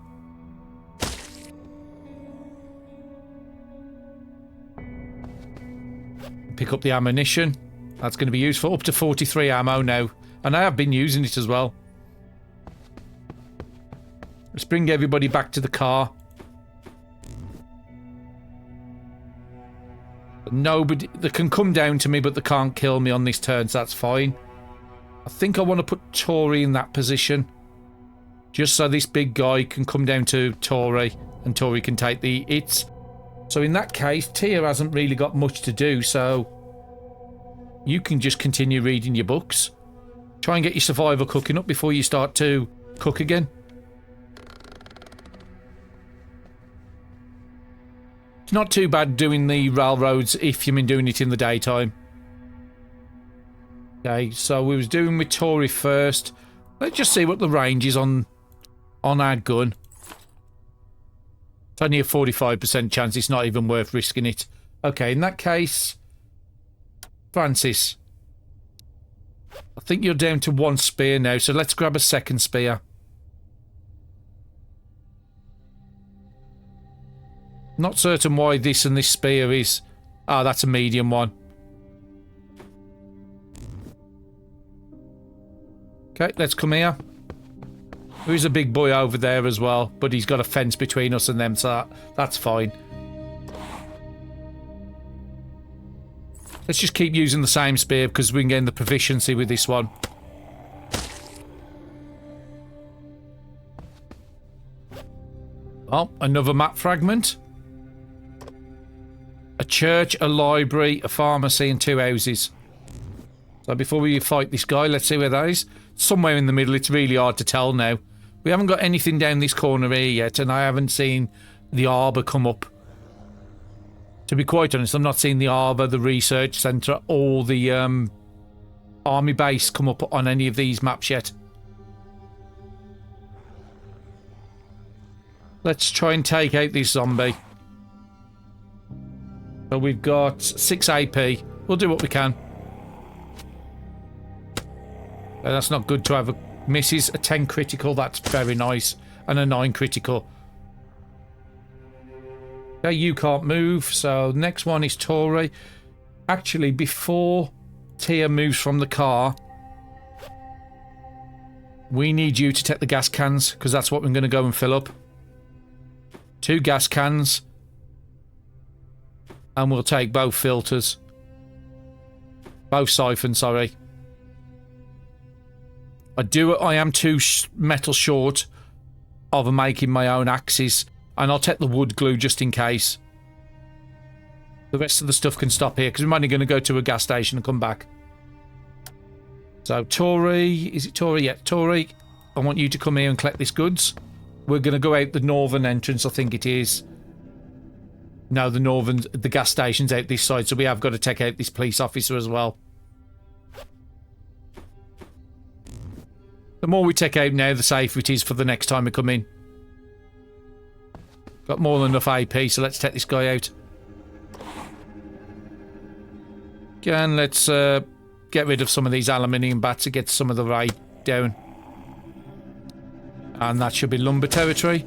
S1: Pick up the ammunition. That's going to be useful. Up to 43 ammo now. And I have been using it as well. Let's bring everybody back to the car. Nobody... They can come down to me, but they can't kill me on this turn, so that's fine. I think I want to put Tori in that position. Just so this big guy can come down to Tori, and Tori can take the hits. So in that case, Tia hasn't really got much to do, so... You can just continue reading your books. Try and get your survival cooking up before you start to cook again. It's not too bad doing the railroads if you've been doing it in the daytime. Okay, so we was doing with Tori first. Let's just see what the range is on our gun. It's only a 45% chance. It's not even worth risking it. Okay, in that case... Francis. I think you're down to 1 spear now, so let's grab a second spear. Not certain why this and this spear is... Ah, that's a medium one. Okay, let's come here. There is a big boy over there as well, but he's got a fence between us and them, so that's fine. Let's just keep using the same spear because we can gain the proficiency with this one. Oh, another map fragment. A church, a library, a pharmacy and 2 houses. So before we fight this guy, let's see where that is. Somewhere in the middle. It's really hard to tell now. We haven't got anything down this corner here yet, and I haven't seen the harbour come up. To be quite honest, I'm not seeing the harbour, the research centre, or the army base come up on any of these maps yet. Let's try and take out this zombie. So we've got 6 AP. We'll do what we can. That's not good to have a misses. A 10 critical, that's very nice. And a 9 critical. Okay, you can't move. So next one is Tori. Actually, before Tia moves from the car, we need you to take the gas cans, because that's what we're going to go and fill up. 2 gas cans. And we'll take both filters. Both siphons, sorry. I am 2 metal short of making my own axes. And I'll take the wood glue just in case. The rest of the stuff can stop here, because I'm only going to go to a gas station and come back. So, Tori, is it Tori? Yeah, Tori, I want you to come here and collect these goods. We're going to go out the northern entrance, I think it is. No, the gas station's out this side, so we have got to take out this police officer as well. The more we take out now, the safer it is for the next time we come in. Got more than enough AP, so let's take this guy out. Again, let's get rid of some of these aluminium bats to get some of the raid down. And that should be lumber territory.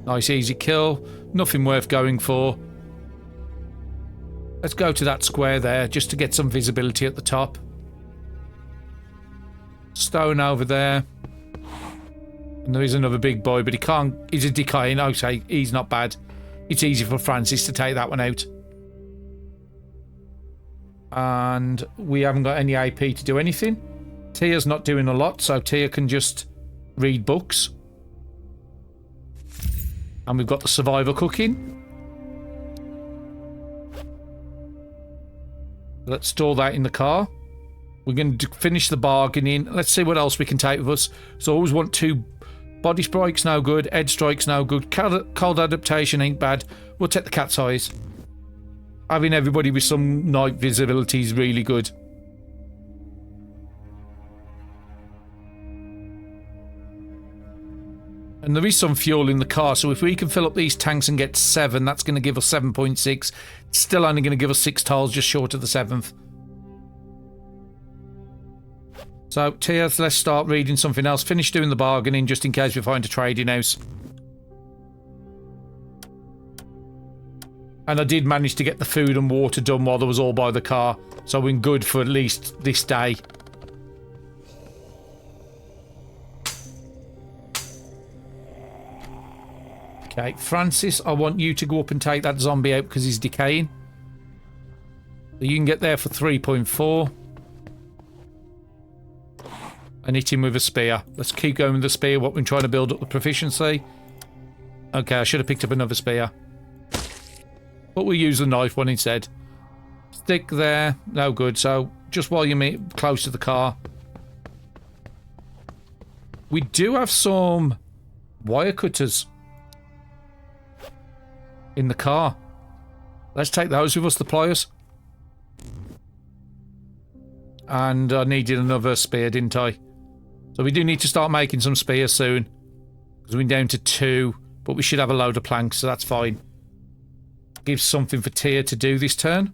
S1: Nice easy kill. Nothing worth going for. Let's go to that square there, just to get some visibility at the top. Stone over there. And there is another big boy, but he can't... He's a decaying. Okay, he's not bad. It's easy for Francis to take that one out. And we haven't got any AP to do anything. Tia's not doing a lot, so Tia can just read books. And we've got the survivor cooking. Let's store that in the car. We're going to finish the bargaining. Let's see what else we can take with us. So I always want 2... Body strike's no good. Edge strike's no good. Cold adaptation ain't bad. We'll take the cat's eyes. Having everybody with some night visibility is really good. And there is some fuel in the car, so if we can fill up these tanks and get 7, that's going to give us 7.6. It's still only going to give us 6 tiles, just short of the 7th. So, Tia, let's start reading something else. Finish doing the bargaining, just in case we find a trading house. And I did manage to get the food and water done while there was all by the car. So we're good for at least this day. Okay, Francis, I want you to go up and take that zombie out because he's decaying. So you can get there for 3.4. And hit him with a spear. Let's keep going with the spear, what we're trying to build up the proficiency. Okay, I should have picked up another spear. But we'll use the knife one instead. Stick there. No good. So, just while you're close to the car. We do have some wire cutters in the car. Let's take those with us, the pliers. And I needed another spear, didn't I? So we do need to start making some spears soon. Because we're down to 2. But we should have a load of planks, so that's fine. Gives something for Tia to do this turn.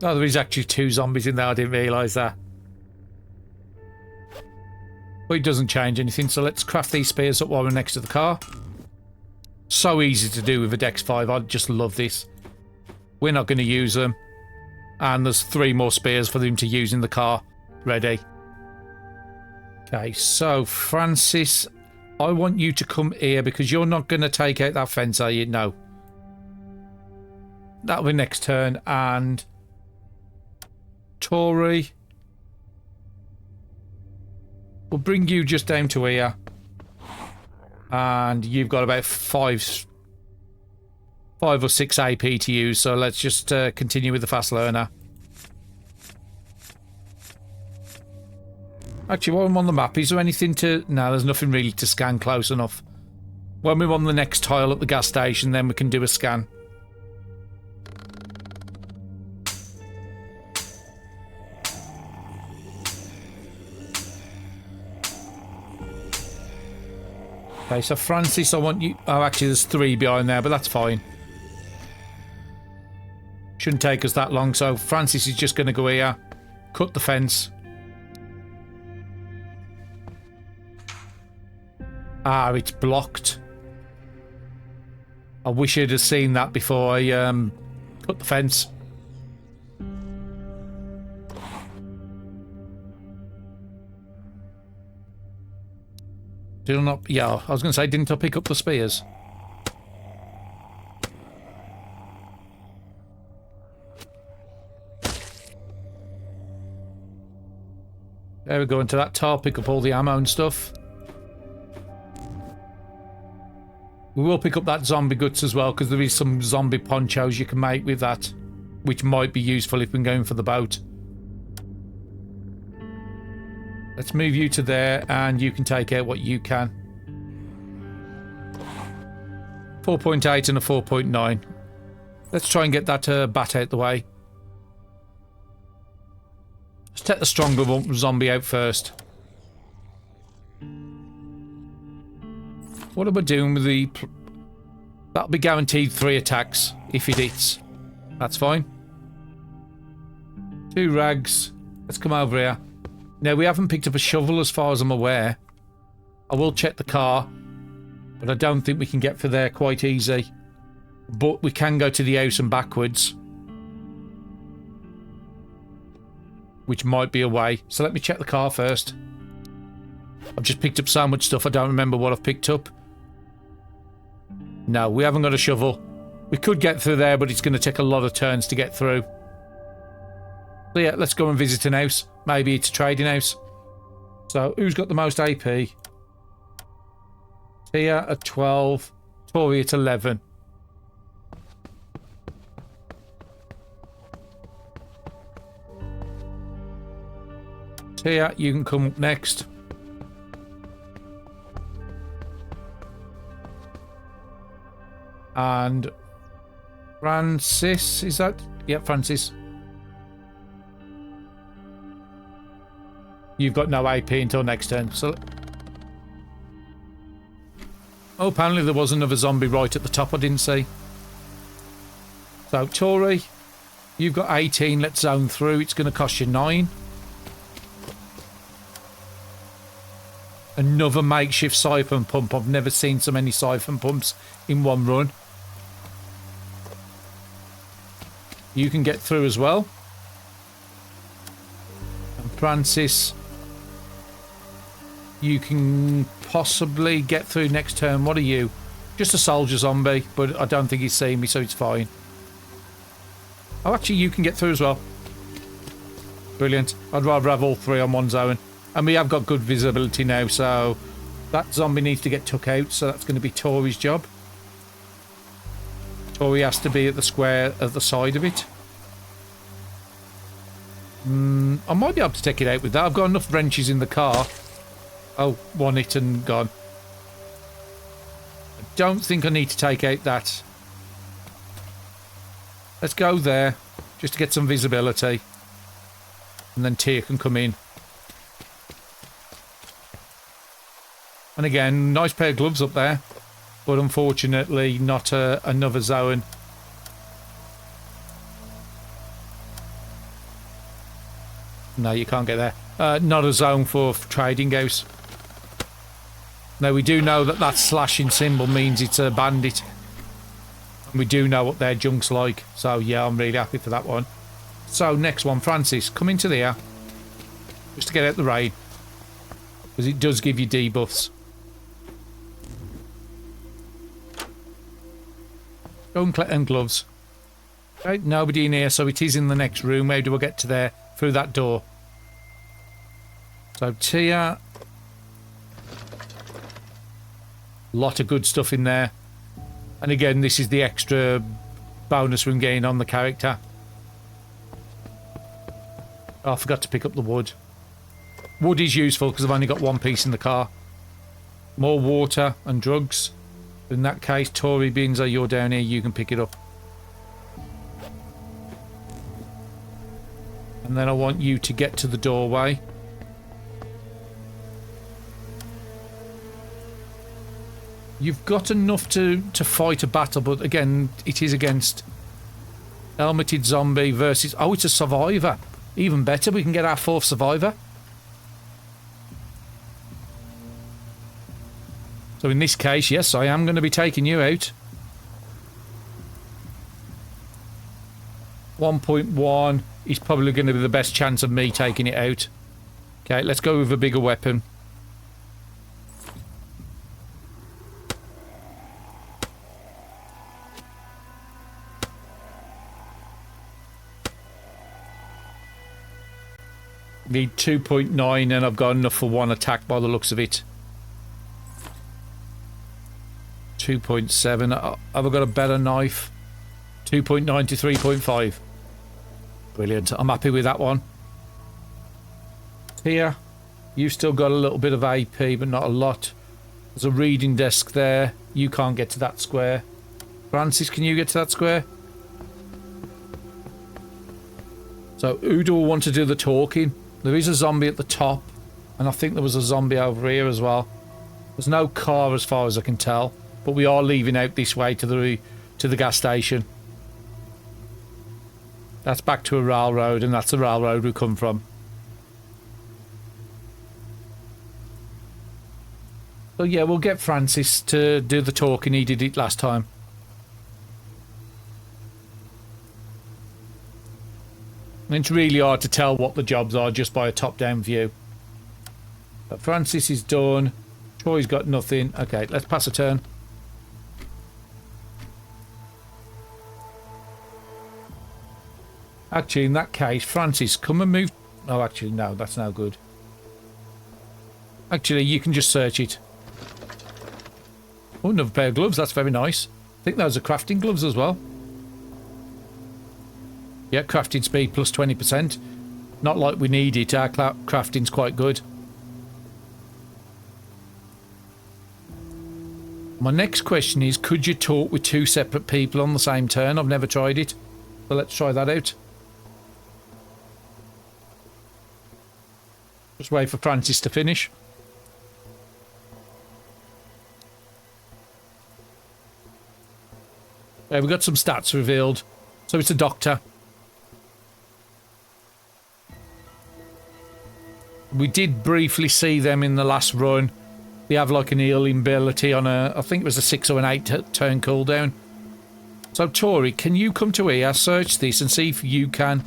S1: Oh, there is actually 2 zombies in there. I didn't realise that. But it doesn't change anything, so let's craft these spears up while we're next to the car. So easy to do with a Dex 5. I just love this. We're not going to use them. And there's 3 more spears for them to use in the car. Ready. Okay, so Francis, I want you to come here because you're not going to take out that fence, are you? No. That'll be next turn. And Tori, we'll bring you just down to here. And you've got about 5 or 6 AP to use, so let's just continue with the fast learner. Actually, while I'm on the map, is there anything to... No, there's nothing really to scan close enough. When we're on the next tile at the gas station, then we can do a scan. Okay, so Francis, I want you... Oh, actually, there's 3 behind there, but that's fine. Shouldn't take us that long, so Francis is just going to go here, cut the fence. Ah, it's blocked. I wish I'd have seen that before I cut the fence. Still not... Yeah, I was going to say, didn't I pick up the spears? There we go, into that tar, pick up all the ammo and stuff. We will pick up that zombie guts as well, because there is some zombie ponchos you can make with that, which might be useful if we're going for the boat. Let's move you to there, and you can take out what you can. 4.8 and a 4.9. Let's try and get that bat out the way. Let's take the stronger zombie out first. What am I doing with the... That'll be guaranteed 3 attacks if it hits. That's fine. 2 rags. Let's come over here. Now, we haven't picked up a shovel as far as I'm aware. I will check the car, but I don't think we can get through there quite easy. But we can go to the house and backwards, which might be a way. So let me check the car first. I've just picked up so much stuff, I don't remember what I've picked up. No, we haven't got a shovel. We could get through there, but it's going to take a lot of turns to get through. So yeah, let's go and visit an house. Maybe it's a trading house. So, who's got the most AP? Tia at 12. Tori at 11. Tia, you can come up next. And Francis, is that? Yeah, Francis. You've got no AP until next turn. So, oh, apparently there was another zombie right at the top I didn't see. So, Tori, you've got 18. Let's zone through. It's going to cost you 9. Another makeshift siphon pump. I've never seen so many siphon pumps in one run. You can get through as well. And Francis, you can possibly get through next turn. What are you? Just a soldier zombie, but I don't think he's seen me, so it's fine. Oh, actually, you can get through as well. Brilliant. I'd rather have all 3 on one zone. And we have got good visibility now, so that zombie needs to get took out, so that's going to be Tori's job. Tori has to be at the square at the side of it. I might be able to take it out with that. I've got enough wrenches in the car. Oh, one hit and gone. I don't think I need to take out that. Let's go there, just to get some visibility. And then Tia can come in. And again, nice pair of gloves up there. But unfortunately, not another zone. No, you can't get there. Not a zone for trading house. Now, we do know that that slashing symbol means it's a bandit. And we do know what their junk's like. So, yeah, I'm really happy for that one. So, next one, Francis, come into there. Just to get out the rain. Because it does give you debuffs. Go and collect them gloves. Okay, nobody in here, so it is in the next room. How do I get to there? Through that door. So, Tia. Lot of good stuff in there. And again, this is the extra bonus we're getting on the character. Oh, I forgot to pick up the wood. Wood is useful because I've only got 1 piece in the car. More water and drugs. In that case, Tori Binza, you're down here, you can pick it up. And then I want you to get to the doorway. You've got enough to fight a battle, but again, it is against helmeted zombie versus... Oh, it's a survivor. Even better, we can get our 4th survivor. So in this case, yes, I am going to be taking you out. 1.1 is probably going to be the best chance of me taking it out. Okay, let's go with a bigger weapon. Need 2.9 and I've got enough for 1 attack by the looks of it. 2.7. Have I got a better knife? 2.9 to 3.5. Brilliant. I'm happy with that one. Here, you've still got a little bit of AP, but not a lot. There's a reading desk there. You can't get to that square. Francis, can you get to that square? So, who do I want to do the talking? There is a zombie at the top, and I think there was a zombie over here as well. There's no car as far as I can tell, but we are leaving out this way to the gas station. That's back to a railroad, and that's the railroad we come from. So yeah, we'll get Francis to do the talking. He did it last time. And it's really hard to tell what the jobs are just by a top-down view. But Francis is done. Troy's got nothing. Okay, let's pass a turn. Actually, in that case, Francis, come and move... Oh, actually, no, that's no good. Actually, you can just search it. Oh, another pair of gloves. That's very nice. I think those are crafting gloves as well. Yeah, crafting speed plus 20%. Not like we need it. Our crafting's quite good. My next question is, could you talk with 2 separate people on the same turn? I've never tried it. So let's try that out. Just wait for Francis to finish. We've got some stats revealed. So it's a doctor. We did briefly see them in the last run. They have like an healing ability on a... I think it was a 6 or an 8 turn cooldown. So Tori, can you come to here, search this and see if you can...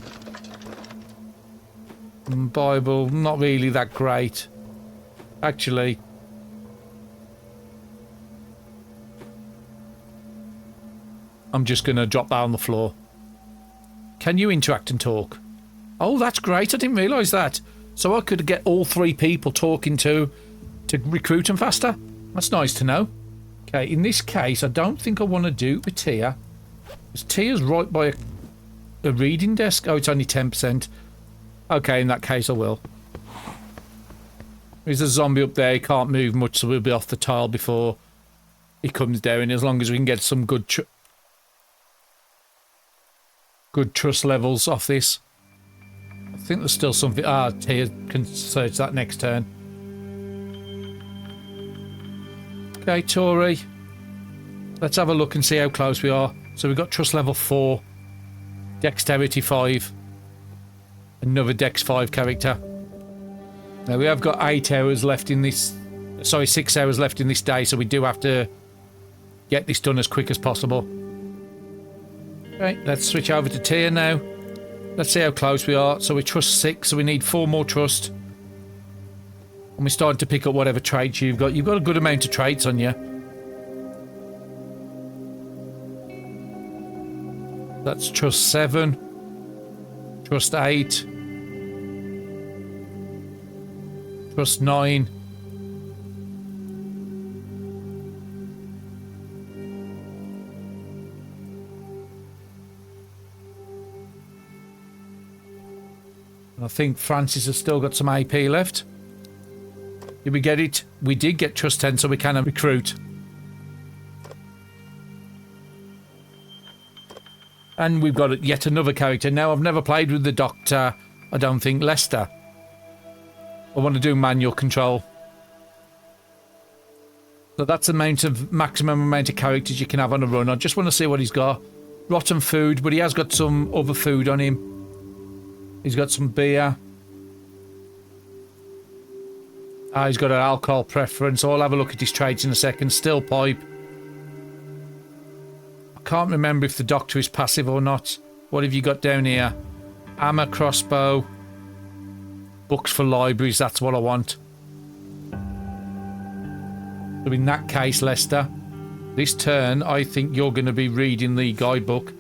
S1: Bible, not really that great. Actually... I'm just going to drop that on the floor. Can you interact and talk? Oh, that's great. I didn't realise that. So I could get all 3 people talking to recruit them faster. That's nice to know. Okay, in this case, I don't think I want to do with Tia. Because Tia's right by a reading desk. Oh, it's only 10%. Okay, in that case, I will. There's a zombie up there. He can't move much, so we'll be off the tile before he comes down. As long as we can get some good trust levels off this. I think there's still something... Ah, Tia can search that next turn. Okay, Tori. Let's have a look and see how close we are. So we've got trust level 4. Dexterity 5. Another Dex 5 character. Now we have got 8 hours left in this... Sorry, 6 hours left in this day, so we do have to get this done as quick as possible. Okay, let's switch over to Tia now. Let's see how close we are. So we trust 6, so we need 4 more trust. And we're starting to pick up whatever traits you've got. You've got a good amount of traits on you. That's trust 7. Trust 8. Trust 9. I think Francis has still got some AP left. Did we get it? We did get trust 10, so we can recruit. And we've got yet another character. Now, I've never played with the Doctor, I don't think, Lester. I want to do manual control. So that's the maximum amount of characters you can have on a run. I just want to see what he's got. Rotten food, but he has got some other food on him. He's got some beer. He's got an alcohol preference. So I'll have a look at his traits in a second. Still pipe. I can't remember if the doctor is passive or not. What have you got down here? Hammer, crossbow. Books for libraries, that's what I want. So in that case, Lester, this turn, I think you're going to be reading the guidebook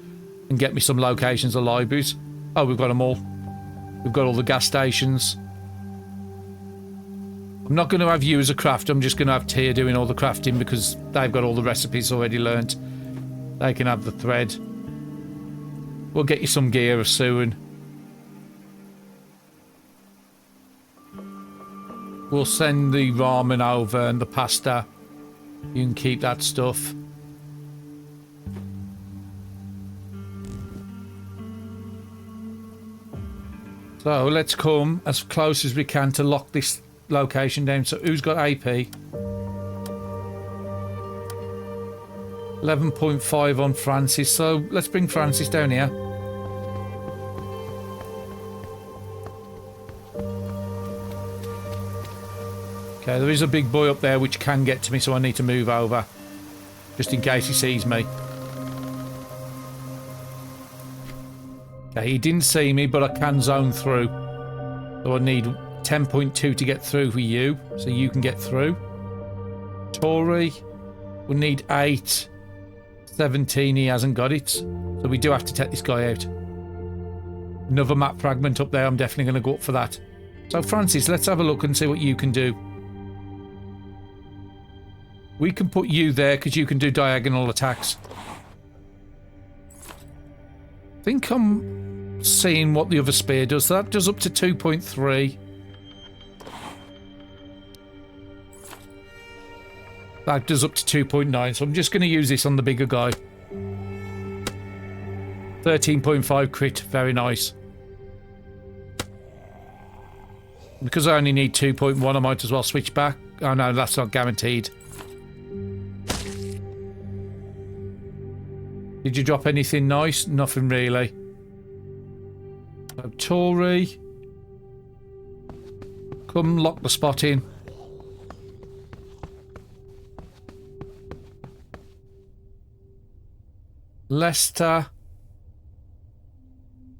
S1: and get me some locations of libraries. Oh, we've got them all. We've got all the gas stations. I'm not going to have you as a crafter. I'm just going to have Tia doing all the crafting because they've got all the recipes already learnt. They can have the thread. We'll get you some gear soon. We'll send the ramen over and the pasta. You can keep that stuff. So let's come as close as we can to lock this location down. So who's got AP? 11.5 on Francis. So let's bring Francis down here. Okay, there is a big boy up there which can get to me, so I need to move over. Just in case he sees me. Okay, he didn't see me, but I can zone through. So I need 10.2 to get through for you, so you can get through. Tory, we need 8. 17, he hasn't got it. So we do have to take this guy out. Another map fragment up there, I'm definitely going to go up for that. So Francis, let's have a look and see what you can do. We can put you there because you can do diagonal attacks. I think I'm seeing what the other spear does. So that does up to 2.3. That does up to 2.9. So I'm just going to use this on the bigger guy. 13.5 crit. Very nice. Because I only need 2.1, I might as well switch back. Oh no, that's not guaranteed. Did you drop anything nice? Nothing really. So, Tory. Come lock the spot in. Lester.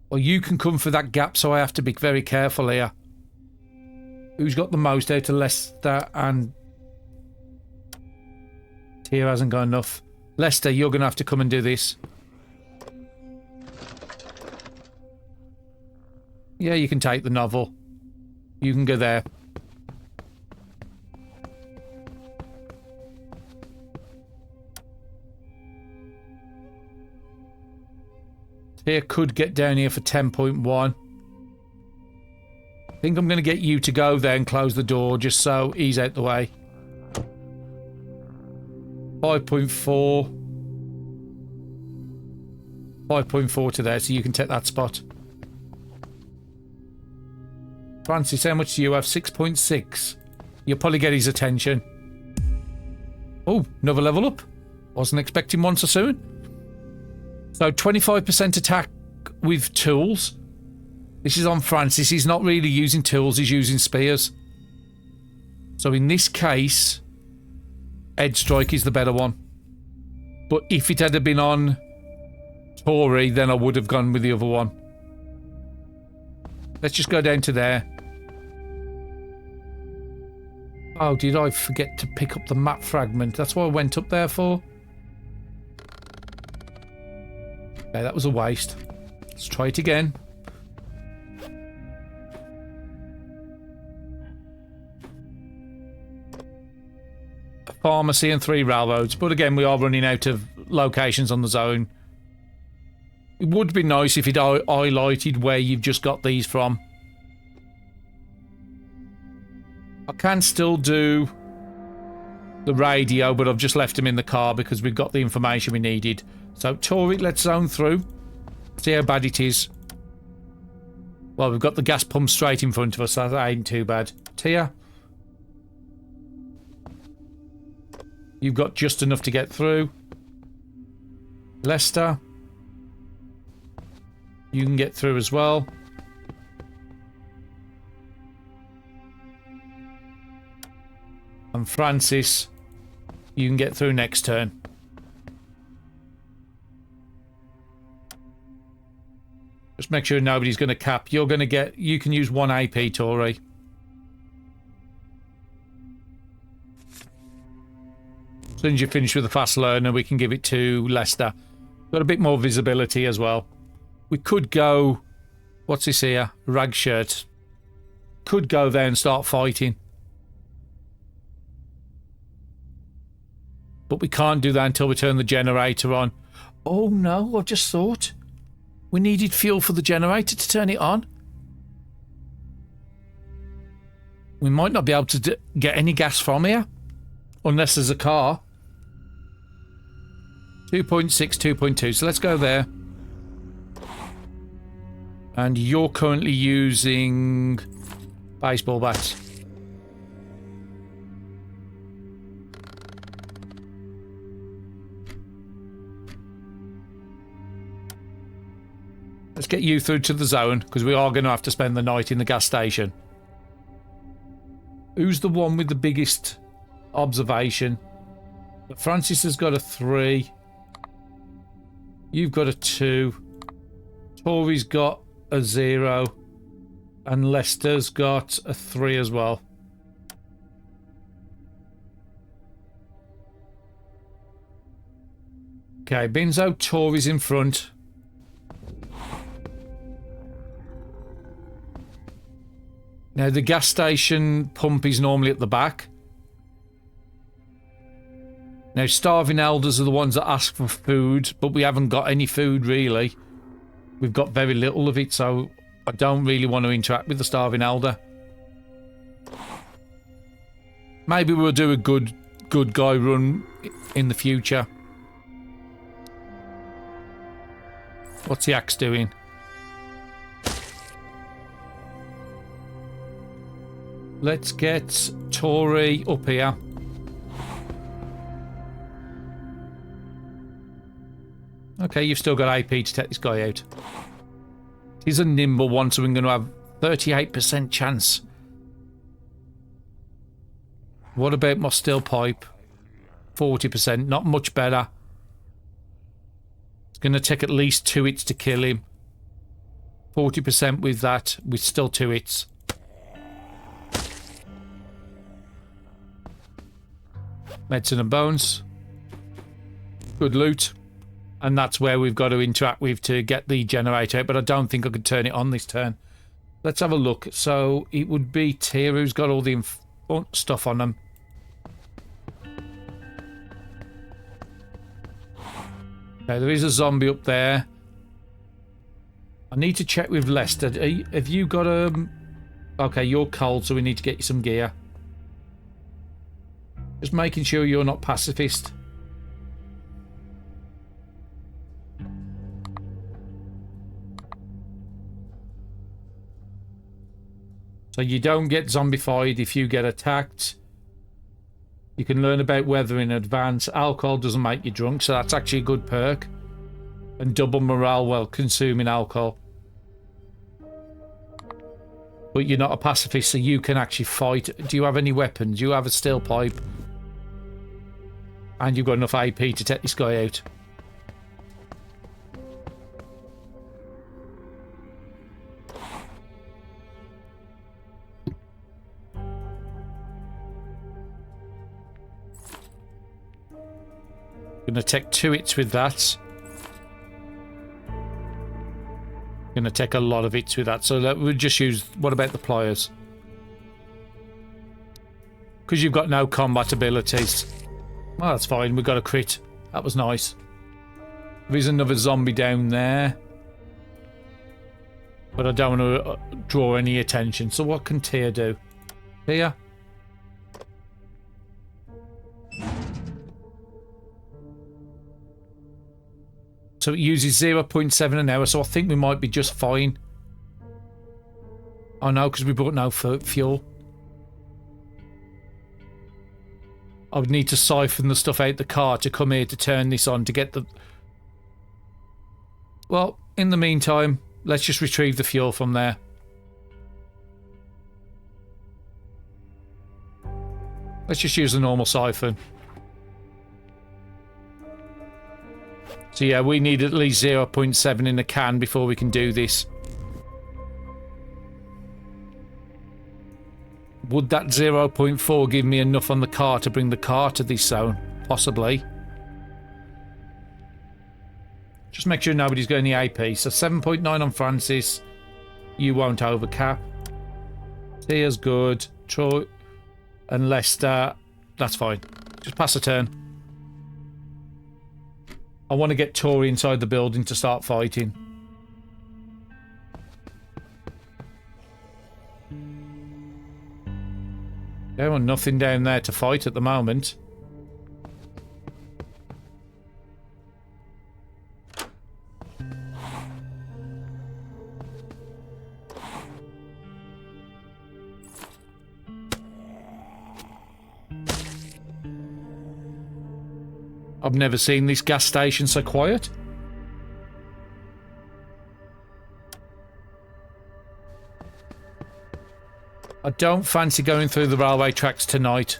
S1: Well, you can come for that gap, so I have to be very careful here. Who's got the most out of Lester and... Tia hasn't got enough. Lester, you're going to have to come and do this. Yeah, you can take the novel. You can go there. Tia could get down here for 10.1. I think I'm going to get you to go there and close the door just so he's out the way. 5.4. 5.4 to there, so you can take that spot. Francis, how much do you have? 6.6. You'll probably get his attention. Oh, another level up. Wasn't expecting one so soon. So 25% attack with tools. This is on Francis. He's not really using tools, he's using spears. So in this case... Edge Strike is the better one. But if it had been on Tory, then I would have gone with the other one. Let's just go down to there. Oh, did I forget to pick up the map fragment? That's what I went up there for. Okay, that was a waste. Let's try it again. Pharmacy and 3 railroads, but again we are running out of locations on the zone. It would be nice if it highlighted where you've just got these from. I can still do the radio, but I've just left him in the car because we've got the information we needed. So Tory, let's zone through, see how bad it is. Well, we've got the gas pump straight in front of us, so that ain't too bad. Tia. You've got just enough to get through. Lester. You can get through as well. And Francis, you can get through next turn. Just make sure nobody's going to cap. You're going to get... You can use 1 AP, Tori. As soon as you finish with the fast learner, we can give it to Lester. Got a bit more visibility as well. We could go... What's this here? Rag shirt. Could go there and start fighting. But we can't do that until we turn the generator on. Oh no, I've just thought. We needed fuel for the generator to turn it on. We might not be able to get any gas from here. Unless there's a car. 2.6, 2.2. So let's go there. And you're currently using baseball bats. Let's get you through to the zone, because we are going to have to spend the night in the gas station. Who's the one with the biggest observation? Francis has got a 3. You've got a 2. Tori's got a 0. And Lester's got a 3 as well. Okay, Binzo, Tori's in front. Now, the gas station pump is normally at the back. Now, starving elders are the ones that ask for food, but we haven't got any food, really. We've got very little of it, so I don't really want to interact with the starving elder. Maybe we'll do a good guy run in the future. What's the axe doing? Let's get Tori up here. Okay, you've still got AP to take this guy out. He's a nimble one, so we're going to have 38% chance. What about my steel pipe? 40%, not much better. It's going to take at least 2 hits to kill him. 40% with that, with still 2 hits. Medicine and bones. Good loot. And that's where we've got to interact with to get the generator out, but I don't think I could turn it on this turn. Let's have a look. So it would be Tyr who's got all the stuff on them. Okay, there is a zombie up there. I need to check with Lester. Have you got a... Okay, you're cold, so we need to get you some gear. Just making sure you're not pacifist. So you don't get zombified if you get attacked. You can learn about weather in advance. Alcohol doesn't make you drunk, so that's actually a good perk. And double morale while consuming alcohol. But you're not a pacifist, so you can actually fight. Do you have any weapons? Do you have a steel pipe? And you've got enough AP to take this guy out. Gonna take 2 hits with that. Gonna take a lot of hits with that. So we'll just use... What about the pliers? Because you've got no combat abilities. Well, that's fine. We got a crit. That was nice. There's another zombie down there. But I don't want to draw any attention. So what can Tyr do? Tyr? So it uses 0.7 an hour, so I think we might be just fine. Oh no, because we brought no fuel. I would need to siphon the stuff out the car to come here to turn this on to get the... Well, in the meantime, let's just retrieve the fuel from there. Let's just use the normal siphon. So yeah, we need at least 0.7 in the can before we can do this. Would that 0.4 give me enough on the car to bring the car to this zone? Possibly. Just make sure nobody's got any AP. So 7.9 on Francis. You won't overcap. Tia's good. Troy and Lester. That's fine. Just pass a turn. I want to get Tori inside the building to start fighting. There was nothing down there to fight at the moment. I've never seen this gas station so quiet. I don't fancy going through the railway tracks tonight.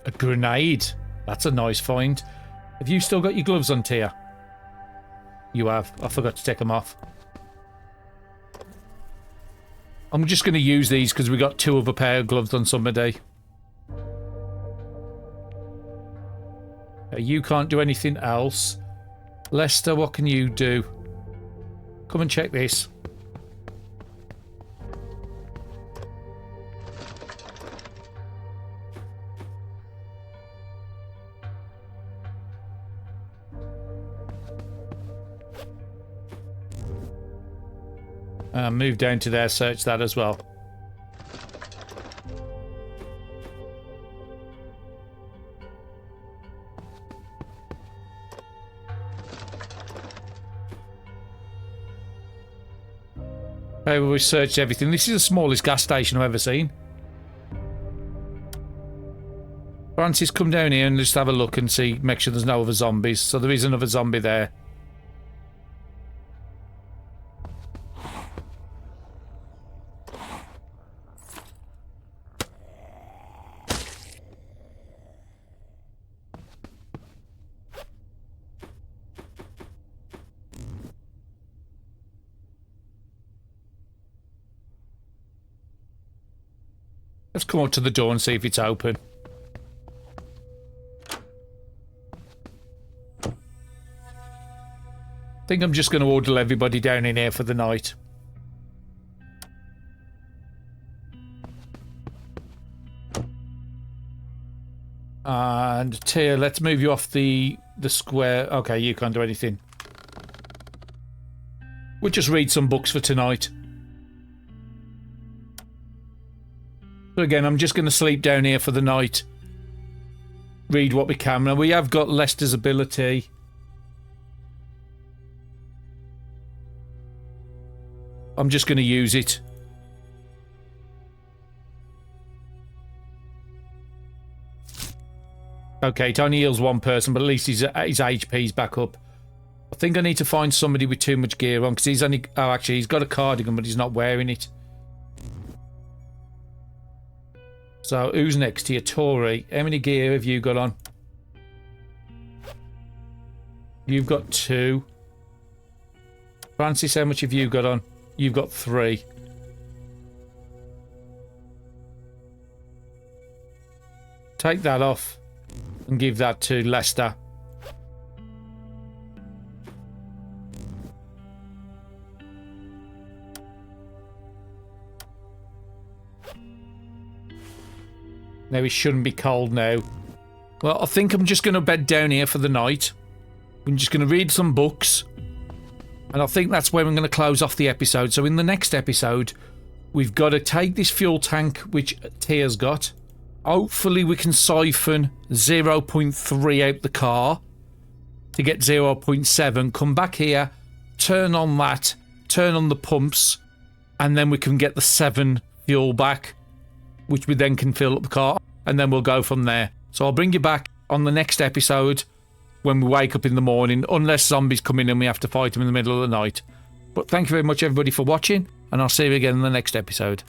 S1: A grenade. That's a nice find. Have you still got your gloves on, Tia? You have. I forgot to take them off. I'm just going to use these because we got 2 of a pair of gloves on somebody. You can't do anything else. Lester, what can you do? Come and check this. Move down to there, search that as well. Okay, well, we searched everything. This is the smallest gas station I've ever seen. Francis, come down here and just have a look and see, make sure there's no other zombies. So there is another zombie there. Let's come up to the door and see if it's open. I think I'm just going to order everybody down in here for the night. And Tia, let's move you off the square. Okay, you can't do anything. We'll just read some books for tonight. So again, I'm just going to sleep down here for the night. Read what we can. Now, we have got Lester's ability. I'm just going to use it. Okay, it only heals 1 person, but at least his HP's back up. I think I need to find somebody with too much gear on, because he's only... Oh, actually, he's got a cardigan, but he's not wearing it. So, who's next to you? Tori. How many gear have you got on? You've got 2. Francis, how much have you got on? You've got 3. Take that off and give that to Lester. Now, he shouldn't be cold now. Well, I think I'm just going to bed down here for the night. I'm just going to read some books. And I think that's where I'm going to close off the episode. So in the next episode, we've got to take this fuel tank, which Tia's got. Hopefully we can siphon 0.3 out the car to get 0.7. Come back here, turn on that, turn on the pumps, and then we can get the 7 fuel back, which we then can fill up the car, and then we'll go from there. So I'll bring you back on the next episode when we wake up in the morning, unless zombies come in and we have to fight them in the middle of the night. But thank you very much, everybody, for watching, and I'll see you again in the next episode.